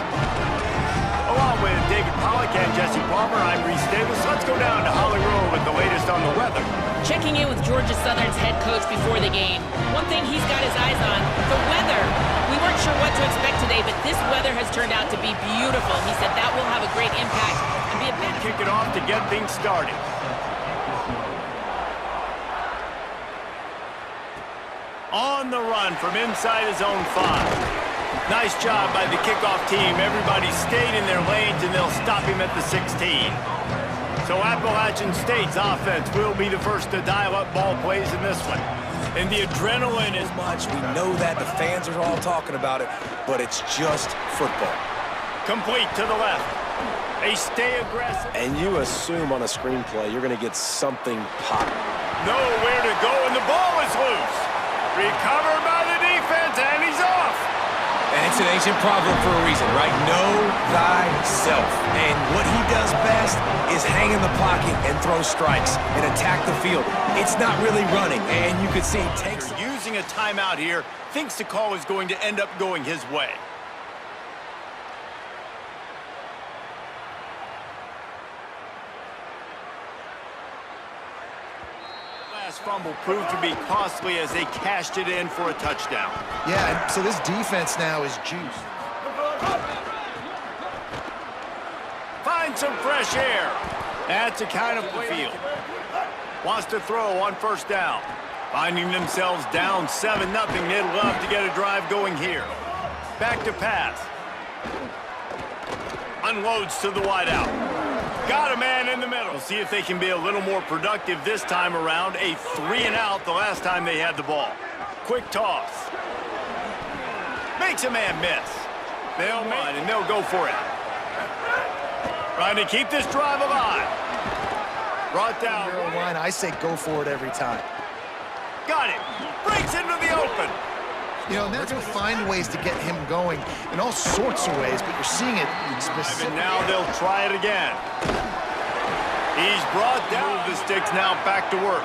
Along with David Pollack and Jesse Palmer, I'm Reese Davis. Let's go down to Holly Rowe with the latest on the weather.
Checking in with Georgia Southern's head coach before the game. One thing he's got his eyes on, the weather. We weren't sure what to expect today, but this weather has turned out to be beautiful. He said that will have a great impact and be a big...
Kick it off to get things started. On the run from inside his own 5. Nice job by the kickoff team. Everybody stayed in their lanes, and they'll stop him at the 16. So Appalachian State's offense will be the first to dial up ball plays in this one. And the adrenaline is
much. We know that. The fans are all talking about it, but it's just football.
Complete to the left. They stay aggressive.
And you assume on a screenplay you're going to get something pop.
Nowhere to go, and the ball is loose. Recovered by the defense, and he's off.
And it's an ancient proverb for a reason, right? Know thyself. And what he does best is hang in the pocket and throw strikes and attack the field. It's not really running, and you can see he takes...
Using a timeout here, thinks the call is going to end up going his way. Last fumble proved to be costly as they cashed it in for a touchdown.
Yeah, and so this defense now is juiced.
Find some fresh air. That's the kind of field. Wants to throw on 1st down. Finding themselves down 7-0. They'd love to get a drive going here. Back to pass. Unloads to the wideout. Got a man in the middle. We'll see if they can be a little more productive this time around. A 3-and-out the last time they had the ball. Quick toss. Makes a man miss. They'll run, and they'll go for it. Trying to keep this drive alive. Brought down.
Line, I say go for it every time.
Got it. Breaks into the open.
You know, and they're going to find ways to get him going in all sorts of ways, but you're seeing it specifically.
And now they'll try it again. He's brought down. The sticks now back to work.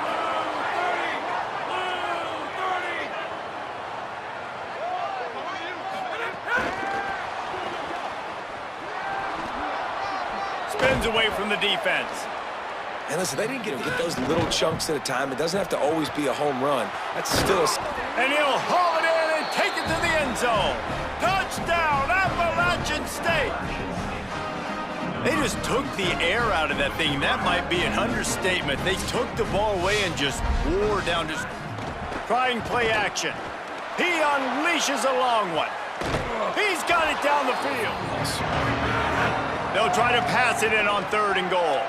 Spins away from the defense.
And listen, they didn't get those little chunks at a time. It doesn't have to always be a home run. That's still a...
And he'll haul it in and take it to the end zone. Touchdown, Appalachian State. They just took the air out of that thing. That might be an understatement. They took the ball away and just wore down, just trying play action. He unleashes a long one. He's got it down the field. They'll try to pass it in on 3rd and goal.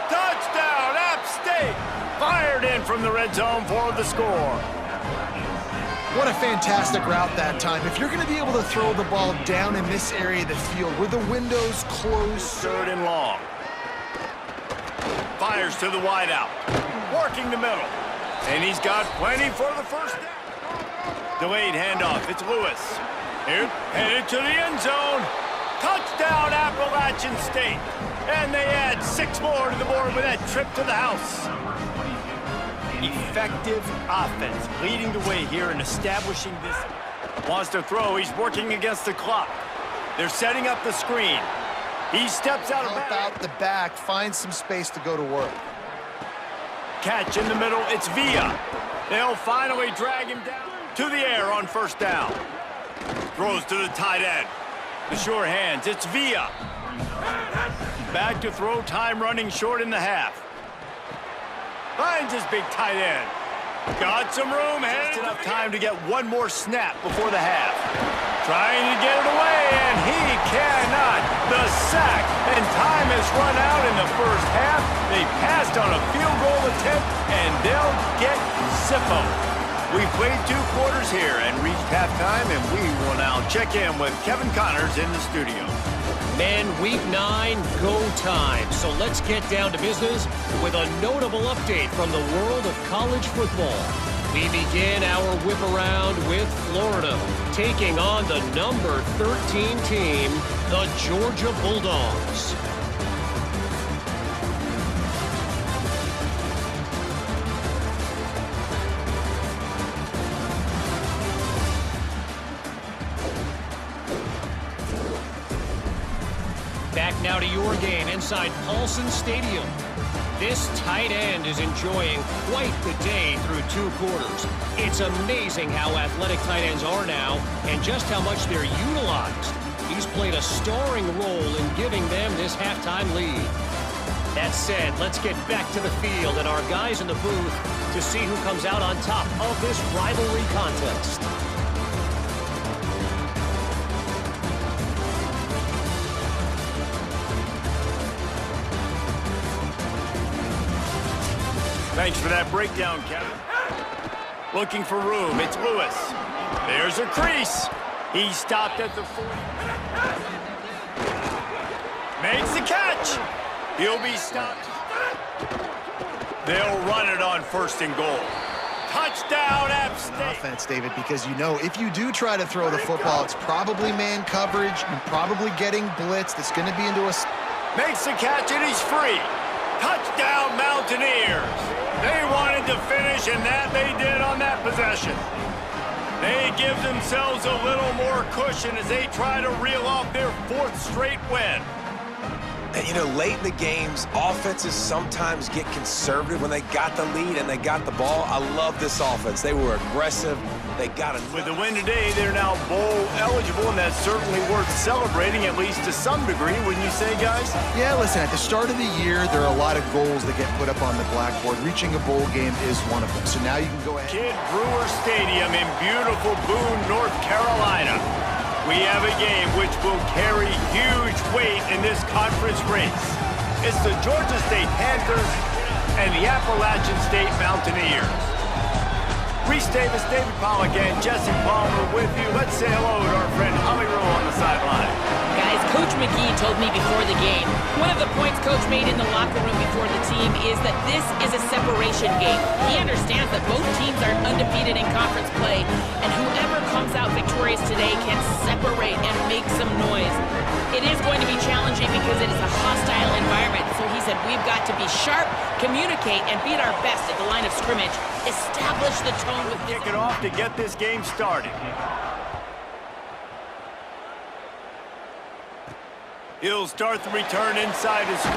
Touchdown, App State! Fired in from the red zone for the score.
What a fantastic route that time. If you're going to be able to throw the ball down in this area of the field where the window's closed.
3rd and long. Fires to the wideout. Working the middle. And he's got plenty for the first down. Delayed handoff. It's Lewis. Here, headed to the end zone. Touchdown, Appalachian State. And they add 6 more to the board with that trip to the house. Effective offense leading the way here and establishing this. Wants to throw. He's working against the clock. They're setting up the screen. He steps out of
Help
bounds.
out the back, find some space to go to work.
Catch in the middle. It's Villa. They'll finally drag him down to the air on first down. Throws to the tight end. The sure hands. It's Villa. Back to throw. Time running short in the half. Finds his big tight end. Got some room. Just enough time to get one more snap before the half. Trying to get it away, and he cannot. The sack, and time has run out in the first half. They passed on a field goal attempt, and they'll get Zippo. We played 2 quarters here and reached halftime, and we will now check in with Kevin Connors in the studio.
Men, week 9, go time. So let's get down to business with a notable update from the world of college football. We begin our whip around with Florida, taking on the number 13 team, the Georgia Bulldogs. Back now to your game inside Paulson Stadium. This tight end is enjoying quite the day through 2 quarters. It's amazing how athletic tight ends are now and just how much they're utilized. He's played a starring role in giving them this halftime lead. That said, let's get back to the field and our guys in the booth to see who comes out on top of this rivalry contest.
Thanks for that breakdown, Kevin. Looking for room. It's Lewis. There's a crease. He stopped at the 40. Makes the catch. He'll be stopped. They'll run it on first and goal. Touchdown, App State.
Offense, David, because you know if you do try to throw the football, it's probably man coverage and probably getting blitzed. It's going to be into a...
Makes the catch, and he's free. Touchdown, Mountaineers. They wanted to finish, and that they did on that possession. They give themselves a little more cushion as they try to reel off their 4th straight win.
And, you know, late in the games, offenses sometimes get conservative when they got the lead and they got the ball. I love this offense. They were aggressive. They got it.
With the win today, they're now bowl eligible, and that's certainly worth celebrating, at least to some degree, wouldn't you say, guys?
Yeah, listen, at the start of the year, there are a lot of goals that get put up on the blackboard. Reaching a bowl game is one of them. So now you can go ahead.
Kidd Brewer Stadium in beautiful Boone, North Carolina. We have a game which will carry huge weight in this conference race. It's the Georgia State Panthers and the Appalachian State Mountaineers. Reese Davis, David Pollack, and Jesse Palmer with you. Let's say hello to our friend Holly Rowe on the sideline.
Guys, Coach McGee told me before the game, one of the points Coach made in the locker room before the team is that this is a separation game. He understands that both teams are undefeated in conference play, and whoever comes out victorious today can separate and make some noise. It is going to be challenging because it is a hostile environment, so he said we've got to be sharp, communicate, and be at our best at the line of scrimmage. Establish the tone with this.
Kick it off to get this game started. He'll start the return inside his 5.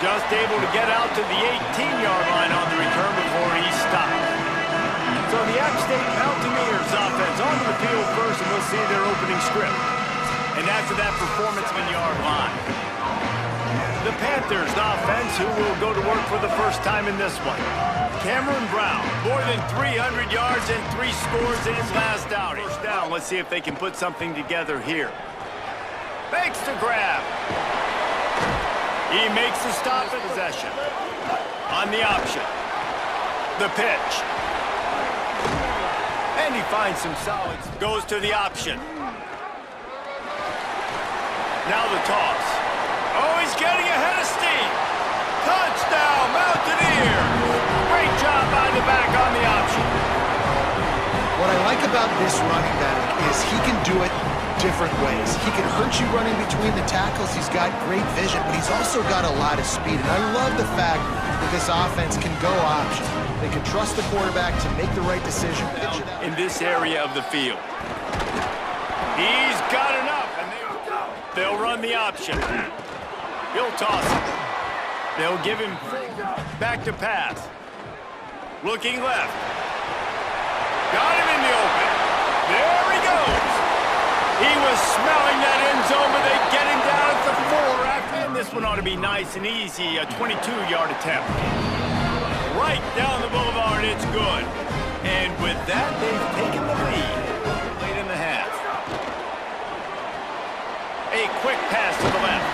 Just able to get out to the 18-yard line on the return before he stopped. So the App State Mountaineers offense onto the field first, and we'll see their opening script. And after that performance, 1-yard line. The Panthers offense, who will go to work for the first time in this one. Cameron Brown, more than 300 yards and 3 scores in his last outing. First down, let's see if they can put something together here. Makes the grab. He makes the stop at possession. On the option. The pitch. And he finds some solids. Goes to the option. Now the toss. Oh, he's getting ahead of steam. Touchdown, Mountaineers. Great job by the back.
running back is he can do it different ways. He can hurt you running between the tackles. He's got great vision, but he's also got a lot of speed. And I love the fact that this offense can go option. They can trust the quarterback to make the right decision.
In this area of the field. He's got enough, and they'll run the option. He'll toss it. They'll give him back to pass. Looking left. Got him in the open. There he goes. He was smelling that end zone, but they get him down at the 4 after. And this one ought to be nice and easy, a 22-yard attempt. Right down the boulevard, it's good. And with that, they've taken the lead late in the half. A quick pass to the left.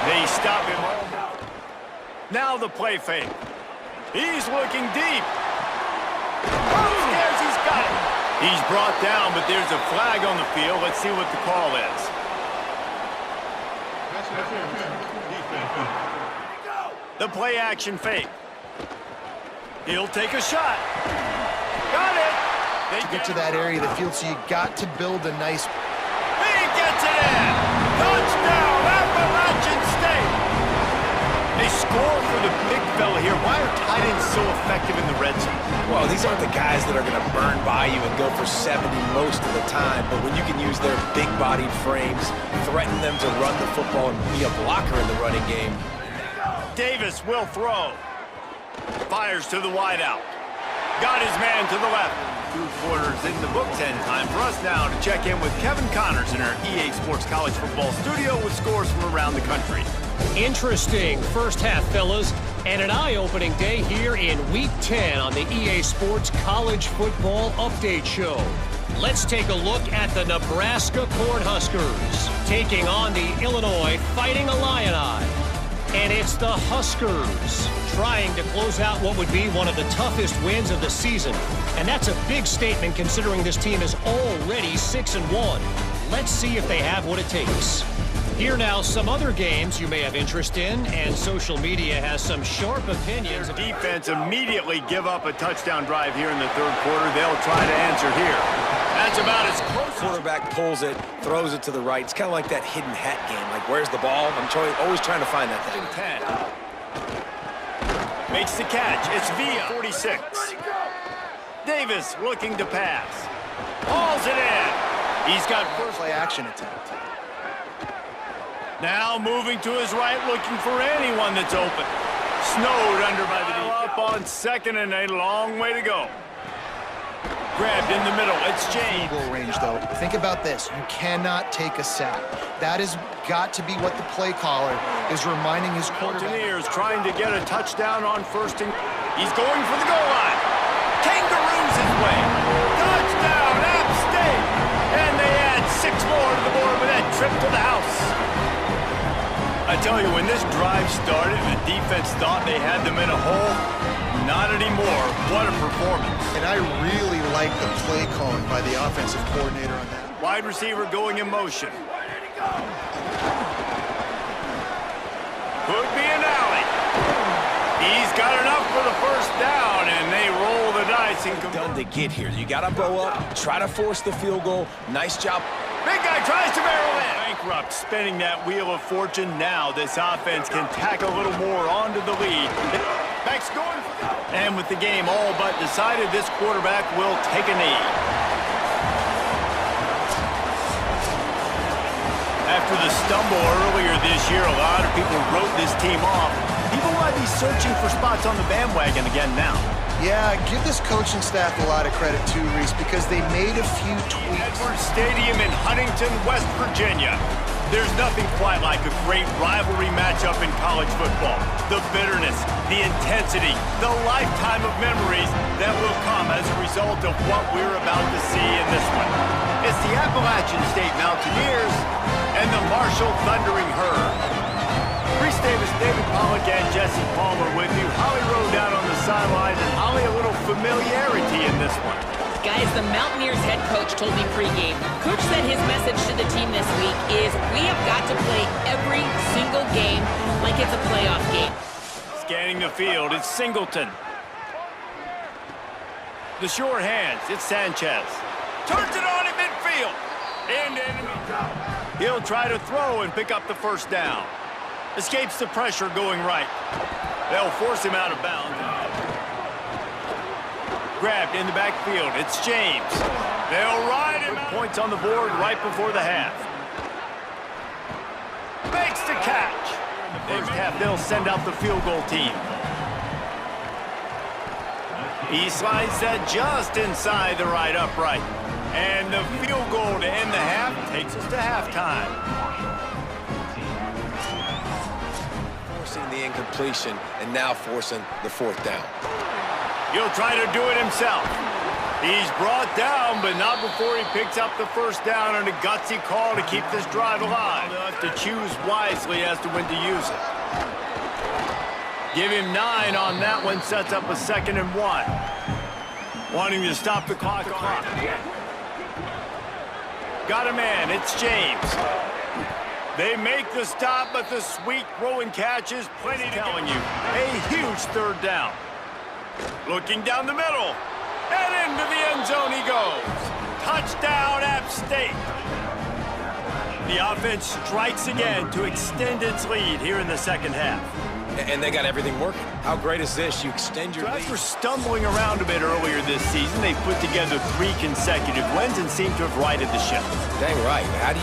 They stop him. Now the play fake. He's looking deep. Upstairs, he's got it. He's brought down, but there's a flag on the field. Let's see what the call is. The play action fake. He'll take a shot. Got it. They
get to that area of the field, so you got to build a nice...
He gets it in. Touchdown, Appalachian State. They score for the big fella here. Why are tight ends so effective in the red zone?
Well, these aren't the guys that are going to burn by you and go for 70 most of the time, but when you can use their big-bodied frames, threaten them to run the football and be a blocker in the running game.
Davis will throw. Fires to the wideout. Got his man to the left. 2 quarters in the books, and time for us now to check in with Kevin Connors in our EA Sports College Football studio with scores from around the country.
Interesting first half, fellas, and an eye-opening day here in Week 10 on the EA Sports College Football Update Show. Let's take a look at the Nebraska Cornhuskers taking on the Illinois Fighting Illini. And it's the Huskers trying to close out what would be one of the toughest wins of the season. And that's a big statement considering this team is already 6-1. Let's see if they have what it takes. Here now, some other games you may have interest in, and social media has some sharp opinions.
Defense immediately give up a touchdown drive here in the 3rd quarter. They'll try to answer here. That's about as close.
Quarterback pulls it, throws it to the right. It's kind of like that hidden hat game. Like, where's the ball? I'm always trying to find that thing.
10. Makes the catch. It's Villa. 46. Davis looking to pass. Hauls it in. He's got first
play action attempt.
Now moving to his right, looking for anyone that's open. Snowed under by the defense. Up on 2nd and a long way to go. Grabbed in the middle. It's James.
Goal range, though. Think about this. You cannot take a sack. That has got to be what the play caller is reminding his quarterback.
Mountaineers trying to get a touchdown on 1st and... He's going for the goal line. Kangaroos his way. Touchdown, App State. And they add 6 more to the board with that trip to the house. I tell you, when this drive started, the defense thought they had them in a hole. Not anymore. What a performance.
And I really like the play calling by the offensive coordinator on that.
Wide receiver going in motion. Could be an alley. He's got enough for the 1st down, and they roll the dice.
Done to get here. You got to blow up, try to force the field goal. Nice job.
Big guy tries to barrel in. Bankrupt, spinning that wheel of fortune. Now this offense can tack a little more onto the lead. Back's going. And with the game all but decided, this quarterback will take a knee. After the stumble earlier this year, a lot of people wrote this team off. People might be searching for spots on the bandwagon again now.
Yeah, give this coaching staff a lot of credit too, Reese, because they made a few tweaks.
Edwards Stadium in Huntington, West Virginia. There's nothing quite like a great rivalry matchup in college football. The bitterness, the intensity, the lifetime of memories that will come as a result of what we're about to see in this one. It's the Appalachian State Mountaineers and the Marshall Thundering Herd. Reese Davis, David Pollack, and Jesse Palmer with you. Holly Rowe down on the sidelines, and Holly, a little familiarity in this one.
Guys, the Mountaineers head coach told me pregame. Coach said his message to the team this week is we have got to play every single game like it's a playoff game.
Scanning the field, it's Singleton. The sure hands, it's Sanchez. Turns it on at midfield. And enemy. He'll try to throw and pick up the first down. Escapes the pressure going right. They'll force him out of bounds. Grabbed in the backfield. It's James. They'll ride him out. Points on the board right before the half. Makes the catch. In the first half, they'll send out the field goal team. He slides that just inside the right upright. And the field goal to end the half takes us to halftime.
Forcing the incompletion and now forcing the fourth down.
He'll try to do it himself. He's brought down, but not before he picks up the first down on a gutsy call to keep this drive alive. They'll have to choose wisely as to when to use it. Give him 9 on that one, sets up a 2nd and 1. Wanting to stop the clock. Got a man, it's James. They make the stop, but the sweet throw and catch is plenty. Telling you, a huge third down. Looking down the middle, and into the end zone he goes. Touchdown, App State. The offense strikes again to extend its lead here in the second half.
And they got everything working. How great is this? You extend your lead.
After stumbling around a bit earlier this season, they've put together 3 consecutive wins and seem to have righted the ship.
Dang right. How do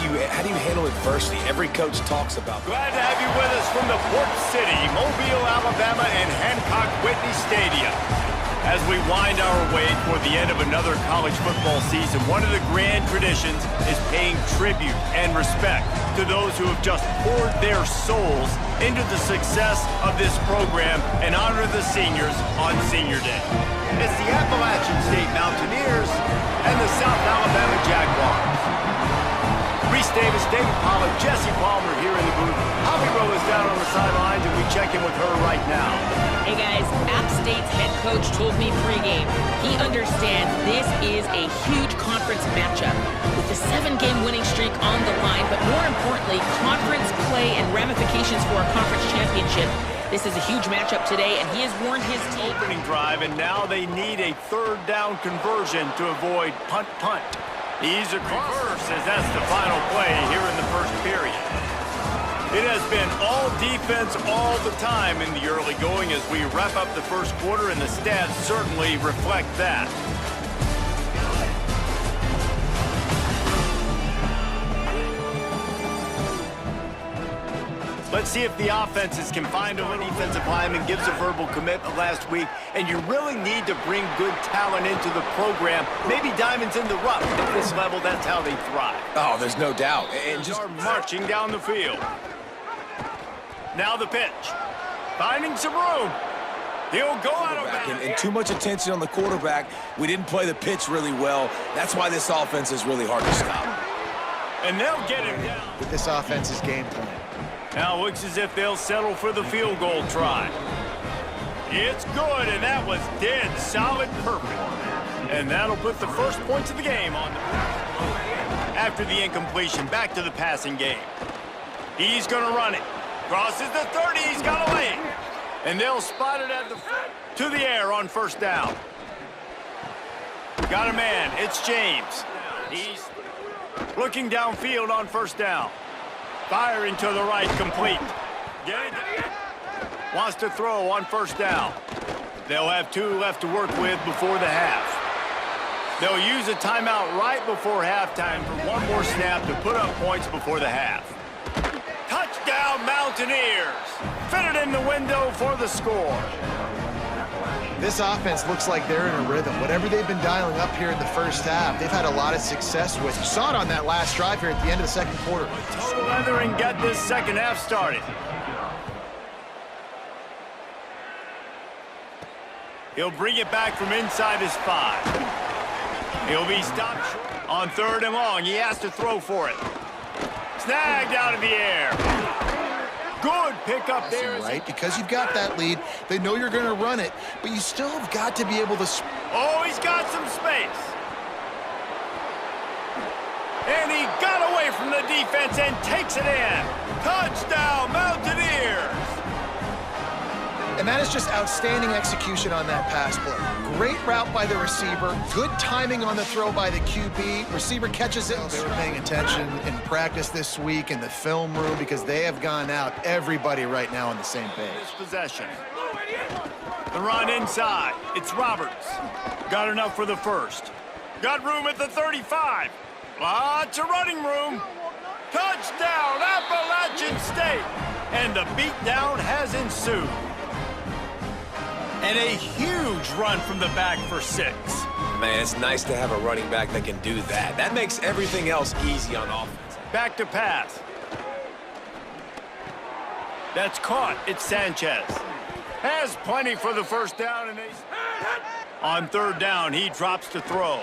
you handle adversity? Every coach talks about that.
Glad to have you with us from the Port City, Mobile, Alabama, and Hancock Whitney Stadium. As we wind our way toward the end of another college football season, one of the grand traditions is paying tribute and respect to those who have just poured their souls into the success of this program and honor the seniors on Senior Day. It's the Appalachian State Mountaineers and the South Alabama Jaguars. Reese Davis, David Pollack, Jesse Palmer here in the booth. Javi Rowe is down on the sidelines, and we check in with her right now.
Hey guys, App State's head coach told me pregame he understands this is a huge conference matchup with the 7-game winning streak on the line, but more importantly, conference play and ramifications for a conference championship. This is a huge matchup today, and he has warned his team.
Opening drive, and now they need a third down conversion to avoid punt. He's a reverse as that's the final play here in the first period. It has been all defense all the time in the early going as we wrap up the first quarter, and the stats certainly reflect that. Let's see if the offenses can find a defensive lineman, gives a verbal commitment last week, and you really need to bring good talent into the program. Maybe diamonds in the rough. At this level, that's how they thrive.
Oh, there's no doubt. And just
are marching down the field. Now the pitch. Finding some room. He'll go out of bounds.
And too much attention on the quarterback. We didn't play the pitch really well. That's why this offense is really hard to stop.
And they'll get him down.
With this offense's game plan.
Now it looks as if they'll settle for the field goal try. It's good, and that was dead solid perfect. And that'll put the first points of the game on the board. After the incompletion, back to the passing game. He's going to run it. Crosses the 30, he's got a lane. And they'll spot it at the to the air on first down. Got a man, it's James. He's looking downfield on first down. Firing to the right, complete. Get it. Wants to throw on first down. They'll have 2 left to work with before the half. They'll use a timeout right before halftime for one more snap to put up points before the half. Touchdown, Mountaineers! Fitted in the window for the score.
This offense looks like they're in a rhythm. Whatever they've been dialing up here in the first half, they've had a lot of success with. You saw it on that last drive here at the end of the second quarter.
Total leather and get this second half started. He'll bring it back from inside his 5. He'll be stopped short on 3rd and long. He has to throw for it. Snagged out of the air. Good pickup there.
Right, because you've got that lead. They know you're going to run it, but you still have got to be able to...
Oh, he's got some space. And he got away from the defense and takes it in. Touchdown, Mountaineers.
And that is just outstanding execution on that pass play. Great route by the receiver, good timing on the throw by the QB. Receiver catches it. They were paying attention in practice this week in the film room because they have gone out, everybody right now on the same page.
This possession. The run inside. It's Roberts. Got enough for the first. Got room at the 35. Lots of running room. Touchdown, Appalachian State. And the beatdown has ensued. And a huge run from the back for 6.
Man, it's nice to have a running back that can do that. That makes everything else easy on offense.
Back to pass. That's caught. It's Sanchez. Has plenty for the first down. And on third down, he drops to throw.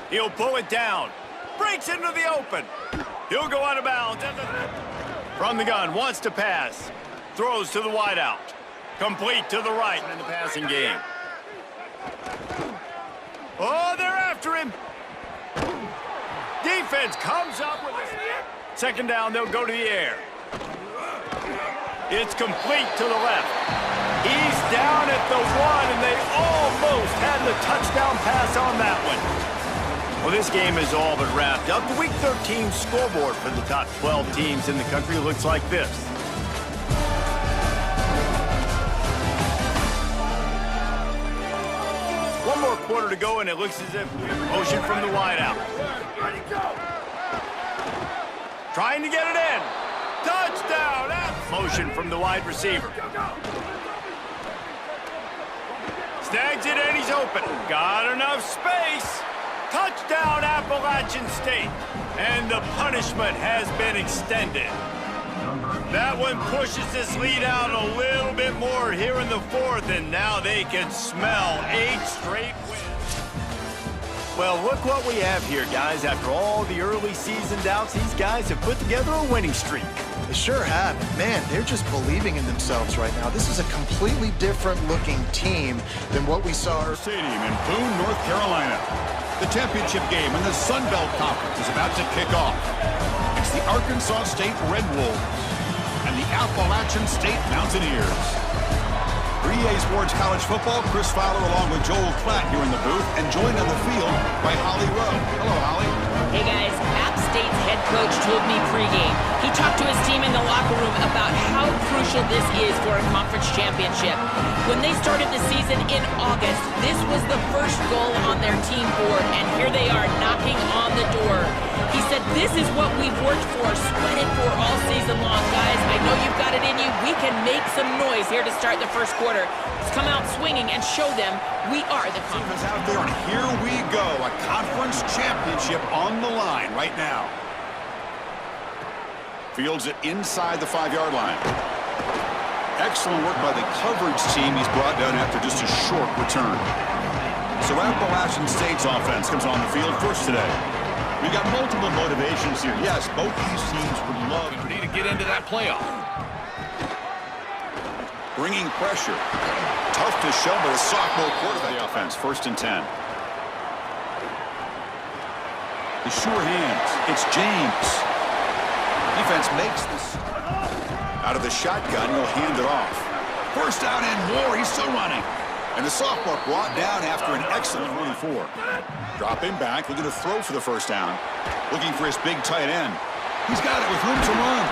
He'll pull it down. Breaks into the open. He'll go out of bounds. From the gun, wants to pass. Throws to the wideout. Complete to the right in the passing game. Oh, they're after him. Defense comes up with a second down. They'll go to the air. It's complete to the left. He's down at the 1, and they almost had the touchdown pass on that one. Well, this game is all but wrapped up. The Week 13 scoreboard for the top 12 teams in the country looks like this. One more quarter to go, and it looks as if motion from the wideout. Trying to get it in. Touchdown! Motion from the wide receiver. Snags it, and he's open. Got enough space. Touchdown, Appalachian State. And the punishment has been extended. That one pushes this lead out a little bit more here in the 4th, and now they can smell 8 straight wins. Well, look what we have here, guys. After all the early season doubts, these guys have put together a winning streak.
They sure have. Man, they're just believing in themselves right now. This is a completely different-looking team than what we saw.
Stadium in Boone, North Carolina. The championship game in the Sun Belt Conference is about to kick off. It's the Arkansas State Red Wolves and the Appalachian State Mountaineers. For EA Sports College Football, Chris Fowler along with Joel Klatt here in the booth, and joined on the field by Holly Rowe. Hello, Holly.
Hey guys, App State's head coach told me pregame. He talked to his team in the locker room about how crucial this is for a conference championship. When they started the season in August, this was the first goal on their team board, and here they are knocking on the door. He said, this is what we've worked for, sweated for all season long. Guys, I know you've got it in you. We can make some noise here to start the first quarter. Let's come out swinging and show them we are the conference.
Out there, and here we go. A conference championship on the line right now. Fields it inside the 5-yard line. Excellent work by the coverage team. He's brought down after just a short return. So Appalachian State's offense comes on the field first today. We've got multiple motivations here. Yes, both these teams would love to get into that playoff. Bringing pressure. Tough to show, but a sophomore quarterback offense. 1st and 10. The sure hands. It's James. Defense makes this. Out of the shotgun, he'll hand it off. First down and more. He's still running. And the sophomore brought down after an excellent 44. Dropping back, looking to throw for the first down. Looking for his big tight end. He's got it with room to run.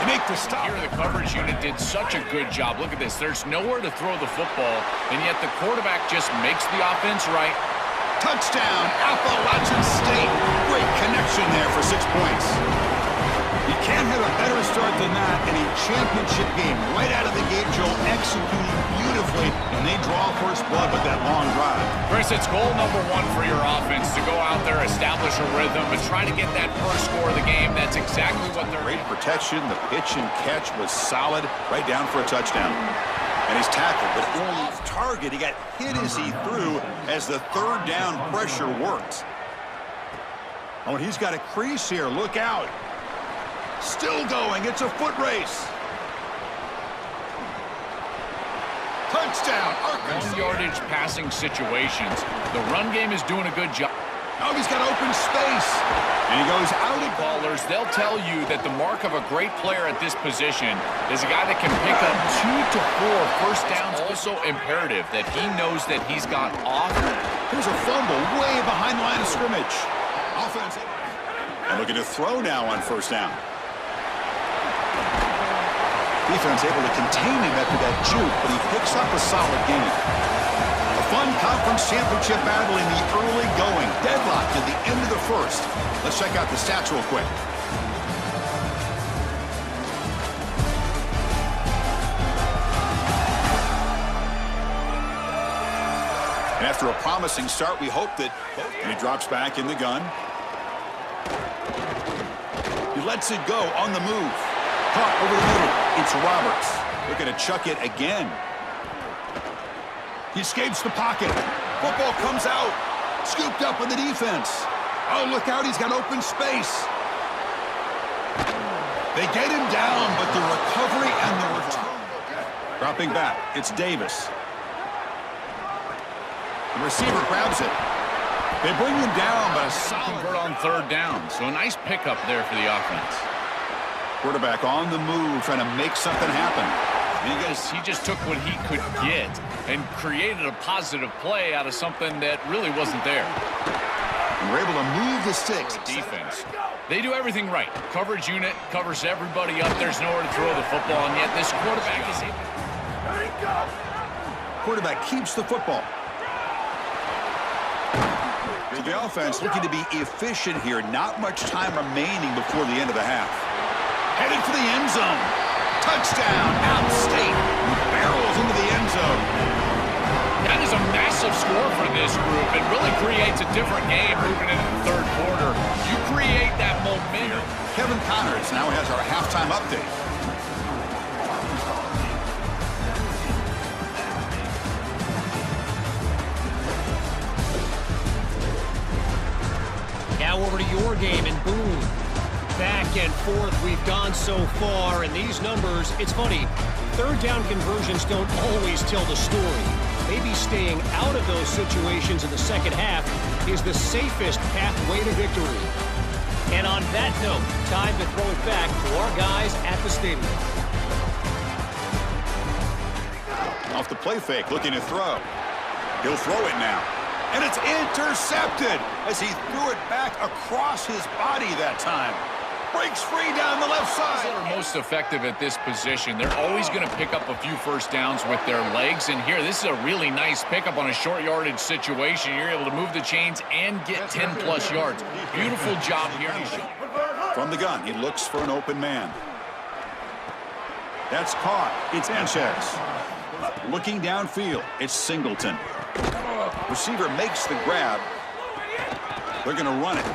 They make the stop.
Here, the coverage unit did such a good job. Look at this. There's nowhere to throw the football, and yet the quarterback just makes the offense right.
Touchdown, Appalachian State. Great connection there for 6 points. You can't have a better start than that in a championship game. Right out of the gate, Joe executing beautifully, and they draw first blood with that long drive.
Chris, it's goal number 1 for your offense to go out there, establish a rhythm, but try to get that first score of the game. That's exactly what they're...
Great protection. The pitch and catch was solid, right down for a touchdown. And he's tackled, but only off target. He got hit as he threw as the 3rd down pressure worked. Oh, and he's got a crease here. Look out. Still going. It's a foot race. Touchdown, Arkansas.
Long yardage passing situations. The run game is doing a good job.
Oh, he's got open space. And he goes out of
Callers, they'll tell you that the mark of a great player at this position is a guy that can pick up 2 to 4 first downs. Also imperative that he knows that he's got off.
Here's a fumble way behind the line of scrimmage. Offense. And looking to throw now on first down. Defense able to contain him after that juke, but he picks up a solid gain. A fun conference championship battle in the early going. Deadlocked at the end of the first. Let's check out the stats real quick. And after a promising start, we hope that he drops back in the gun. He lets it go on the move. Caught over the middle. It's Roberts. Looking to chuck it again. He escapes the pocket. Football comes out. Scooped up in the defense. Oh, look out. He's got open space. They get him down, but the recovery and the return. Dropping back. It's Davis. The receiver grabs it. They bring him down, but a solid
Convert on third down. So a nice pickup there for the offense.
quarterback on the move, trying to make something happen.
He just took what he could get and created a positive play out of something that really wasn't there.
And we're able to move the sticks.
Defense. They do everything right. Coverage unit covers everybody up. There's nowhere to throw the football, and yet this quarterback is able.
Quarterback keeps the football. The offense looking to be efficient here. Not much time remaining before the end of the half. Headed for the end zone. Touchdown, App State. Barrels into the end zone.
That is a massive score for this group. It really creates a different game moving into the third quarter. You create that momentum.
Kevin Connors now has our halftime update.
Now over to your game, and boom. Back and forth we've gone so far, and these numbers, it's funny, third down conversions don't always tell the story. Maybe staying out of those situations in the second half is the safest pathway to victory. And on that note, time to throw it back to our guys at the stadium.
Off the play fake, looking to throw. He'll throw it now. And it's intercepted as he threw it back across his body that time. Breaks free down the left side.
They're most effective at this position. They're always going to pick up a few first downs with their legs. And here, this is a really nice pickup on a short yardage situation. You're able to move the chains and get 10-plus yards. Beautiful job here.
From the gun, he looks for an open man. That's caught. It's Sanchez. Looking downfield, it's Singleton. Receiver makes the grab. They're going to run it.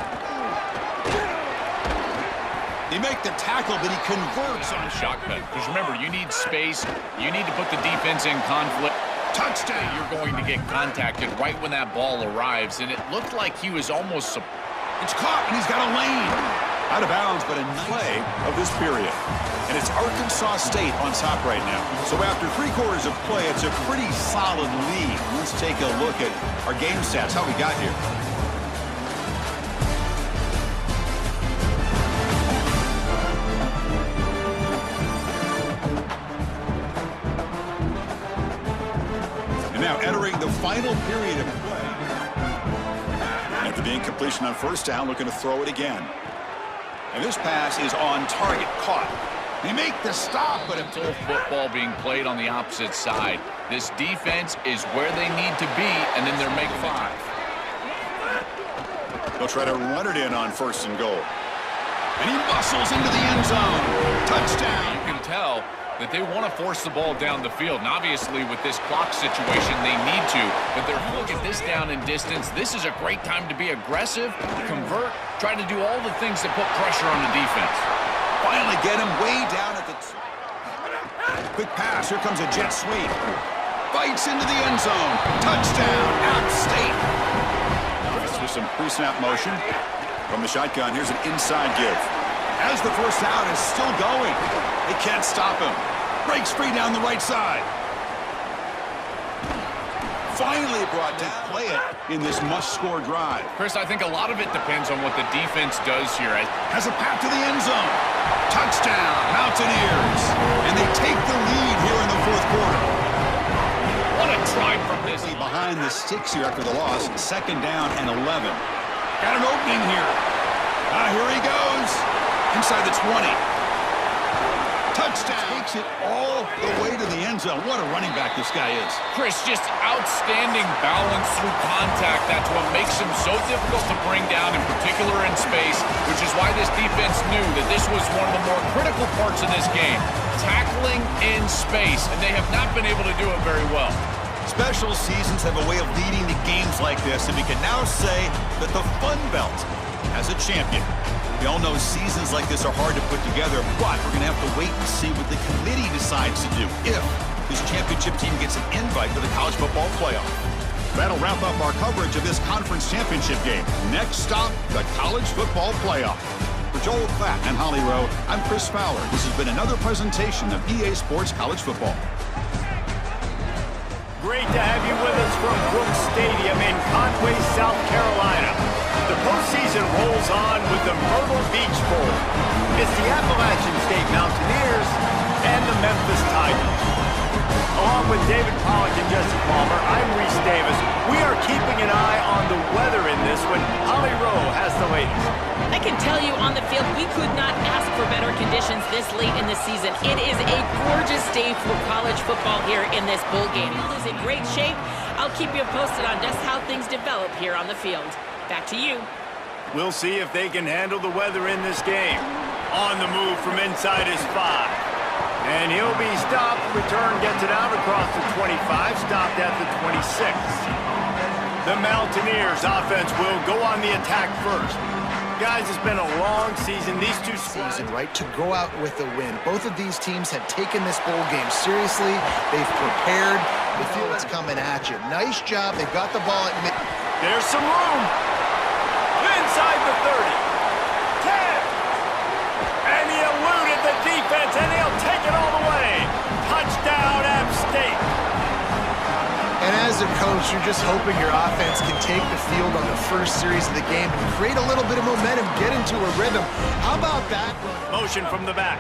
They make the tackle, but he converts on
shotgun. Because remember, you need space. You need to put the defense in conflict.
Touchdown.
You're going to get contacted right when that ball arrives. And it looked like he was almost...
It's caught, and he's got a lane. Out of bounds, but a play of this period. And it's Arkansas State on top right now. So after 3 quarters of play, it's a pretty solid lead. Let's take a look at our game stats, how we got here. And now entering the final period of play. After the incompletion on first down, looking to throw it again. And this pass is on target, caught. They make the stop, but
it's football being played on the opposite side. This defense is where they need to be, and then they're making 5.
They'll try to run it in on first and goal. And he muscles into the end zone. Touchdown.
You can tell that they want to force the ball down the field. And obviously, with this clock situation, they need to. But they're looking at this down in distance. This is a great time to be aggressive, convert, try to do all the things that put pressure on the defense.
Finally get him way down at the... Quick pass. Here comes a jet sweep. Bites into the end zone. Touchdown, App State. With some pre-snap motion. From the shotgun, here's an inside give. As the first down is still going. They can't stop him. Breaks free down the right side. finally brought to play it in this must-score drive.
Chris, I think a lot of it depends on what the defense does here.
Has a path to the end zone. Touchdown, Mountaineers. And they take the lead here in the fourth quarter.
What a try from this.
Behind the sticks here after the loss. 2nd down and 11. Got an opening here. Here he goes. Inside the 20. Touchdown. Takes it all the way to the end zone. What a running back this guy is.
Chris, just outstanding balance through contact. That's what makes him so difficult to bring down, in particular in space, which is why this defense knew that this was one of the more critical parts of this game. Tackling in space, and they have not been able to do it very well.
Special seasons have a way of leading to games like this, and we can now say that the Fun Belt has a champion. We all know seasons like this are hard to put together, but we're going to have to wait and see what the committee decides to do if this championship team gets an invite to the college football playoff. That'll wrap up our coverage of this conference championship game. Next stop, the college football playoff. For Joel Klatt and Holly Rowe, I'm Chris Fowler. This has been another presentation of EA Sports College Football.
Great to have you with us from Brooks Stadium in Conway, South Carolina. The postseason rolls on with the Myrtle Beach Bowl. It's the Appalachian State Mountaineers and the Memphis Tigers. Along with David Pollack and Jesse Palmer, I'm Reese Davis. We are keeping an eye on the weather in this one. Holly Rowe has the latest.
I can tell you on the field, we could not ask for better conditions this late in the season. It is a gorgeous day for college football here in this bowl game. The field is in great shape. I'll keep you posted on just how things develop here on the field. Back to you.
We'll see if they can handle the weather in this game. On the move from inside his 5. And he'll be stopped. Return gets it out across the 25, stopped at the 26. The Mountaineers offense will go on the attack first. Guys, it's been a long season. These two squads,
Right, to go out with a win. Both of these teams have taken this bowl game seriously. They've prepared. They feel it's coming at you. Nice job. They got the ball at mid.
there's some room. Inside the 30. 10. And he eluded the defense, and he'll take it all the way. Touchdown, App State.
And as a coach, you're just hoping your offense can take the field on the first series of the game and create a little bit of momentum, get into a rhythm. How about that?
Motion from the back.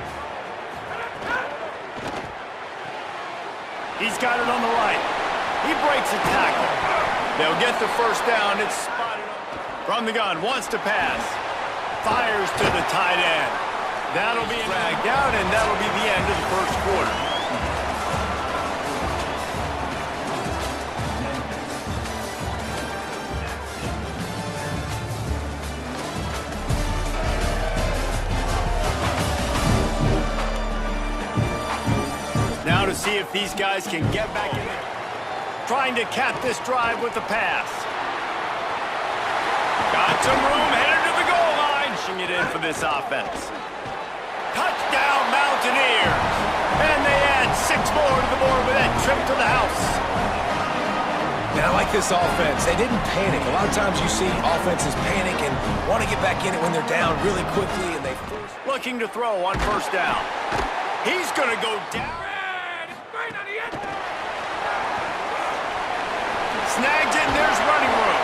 He's got it on the right. He breaks a tackle. They'll get the first down. It's spotted from the gun. Wants to pass. Fires to the tight end. That'll be dragged down, and that'll be the end of the first quarter. Now to see if these guys can get back in it. Trying to cap this drive with the pass. Got some room, headed to the goal line. Pushing it in for this offense. Touchdown, Mountaineers. And they add 6 more to the board with that trip to the house.
And I like this offense. They didn't panic. A lot of times you see offenses panic and want to get back in it when they're down really quickly, and they force.
Looking to throw on first down. He's going to go down. Snagged it, and there's running room.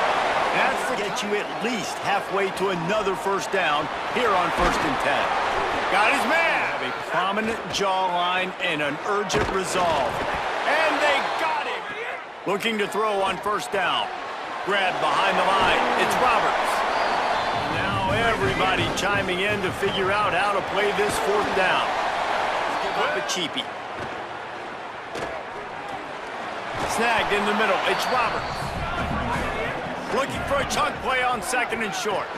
That's to get you at least halfway to another first down here on 1st and 10. Got his man. Have a prominent jawline and an urgent resolve. And they got him. Looking to throw on first down. Grab behind the line. It's Roberts. Now everybody chiming in to figure out how to play this 4th down. Give up a cheapie. Snagged in the middle. It's Roberts. Looking for a chunk play on 2nd and short.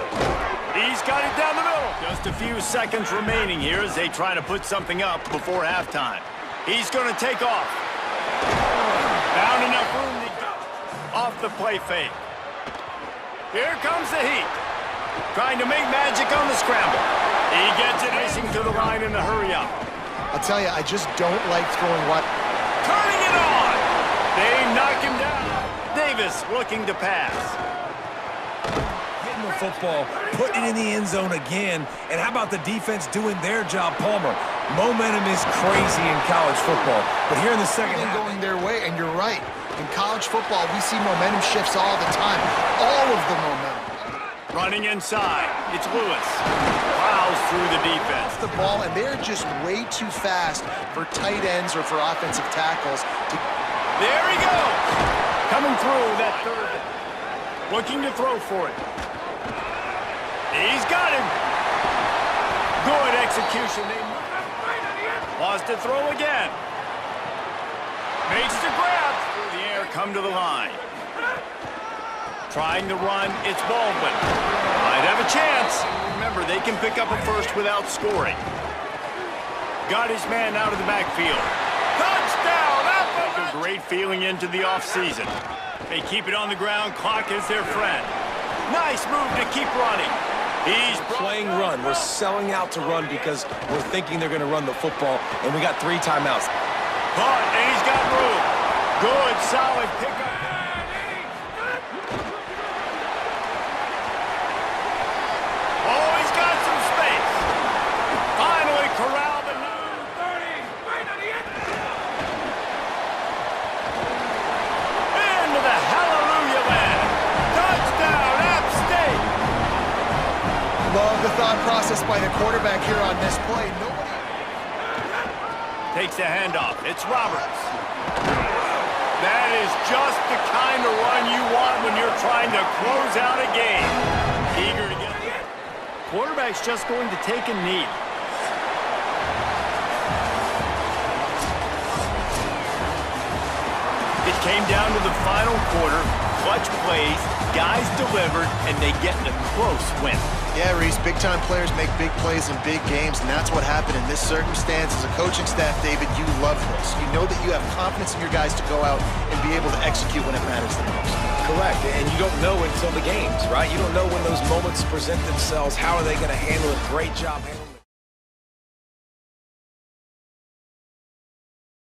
He's got it down the middle. Just a few seconds remaining here as they try to put something up before halftime. He's going to take off. Found enough room to get off the play fake. Here comes the heat. Trying to make magic on the scramble. He gets it racing to the line in a hurry up.
I'll tell you, I just don't like throwing what.
Turning it on. They knock him down. Davis looking to pass.
Getting the football, putting it in the end zone again. And how about the defense doing their job, Palmer? Momentum is crazy in college football. But here in the second half,
going their way, and you're right. In college football, we see momentum shifts all the time. All of the momentum.
Running inside. It's Lewis. Plows through the defense.
The ball, and they're just way too fast for tight ends or for offensive tackles.
There he goes. Coming through that third. Looking to throw for it. He's got him. Good execution. Wants to throw again. Makes the grab. Through the air, come to the line. Trying to run, it's Baldwin. Might have a chance. Remember, they can pick up a first without scoring. Got his man out of the backfield. Touchdown! That's a great feeling into the offseason. They keep it on the ground. Clock is their friend. Nice move to keep running. He's
playing run. We're selling out to run because we're thinking they're going to run the football, and we got 3 timeouts.
Caught, and he's got room. Good, solid pickup. Oh, he's got some space. Finally corralled the number 30. Into the hallelujah land. Touchdown, App State.
Love the thought process by the quarterback here on this play. Nobody
takes the handoff. It's Roberts. That is just the kind of run you want when you're trying to close out a game. Eager to get it. Quarterback's just going to take a knee. It came down to the final quarter. Clutch plays, guys delivered, and they get a close win.
Yeah, Reese, big-time players make big plays in big games, and that's what happened in this circumstance. As a coaching staff, David, you love this. You know that you have confidence in your guys to go out and be able to execute when it matters the most.
Correct, and you don't know until the games, right? You don't know when those moments present themselves. How are they going to handle it? Great job handling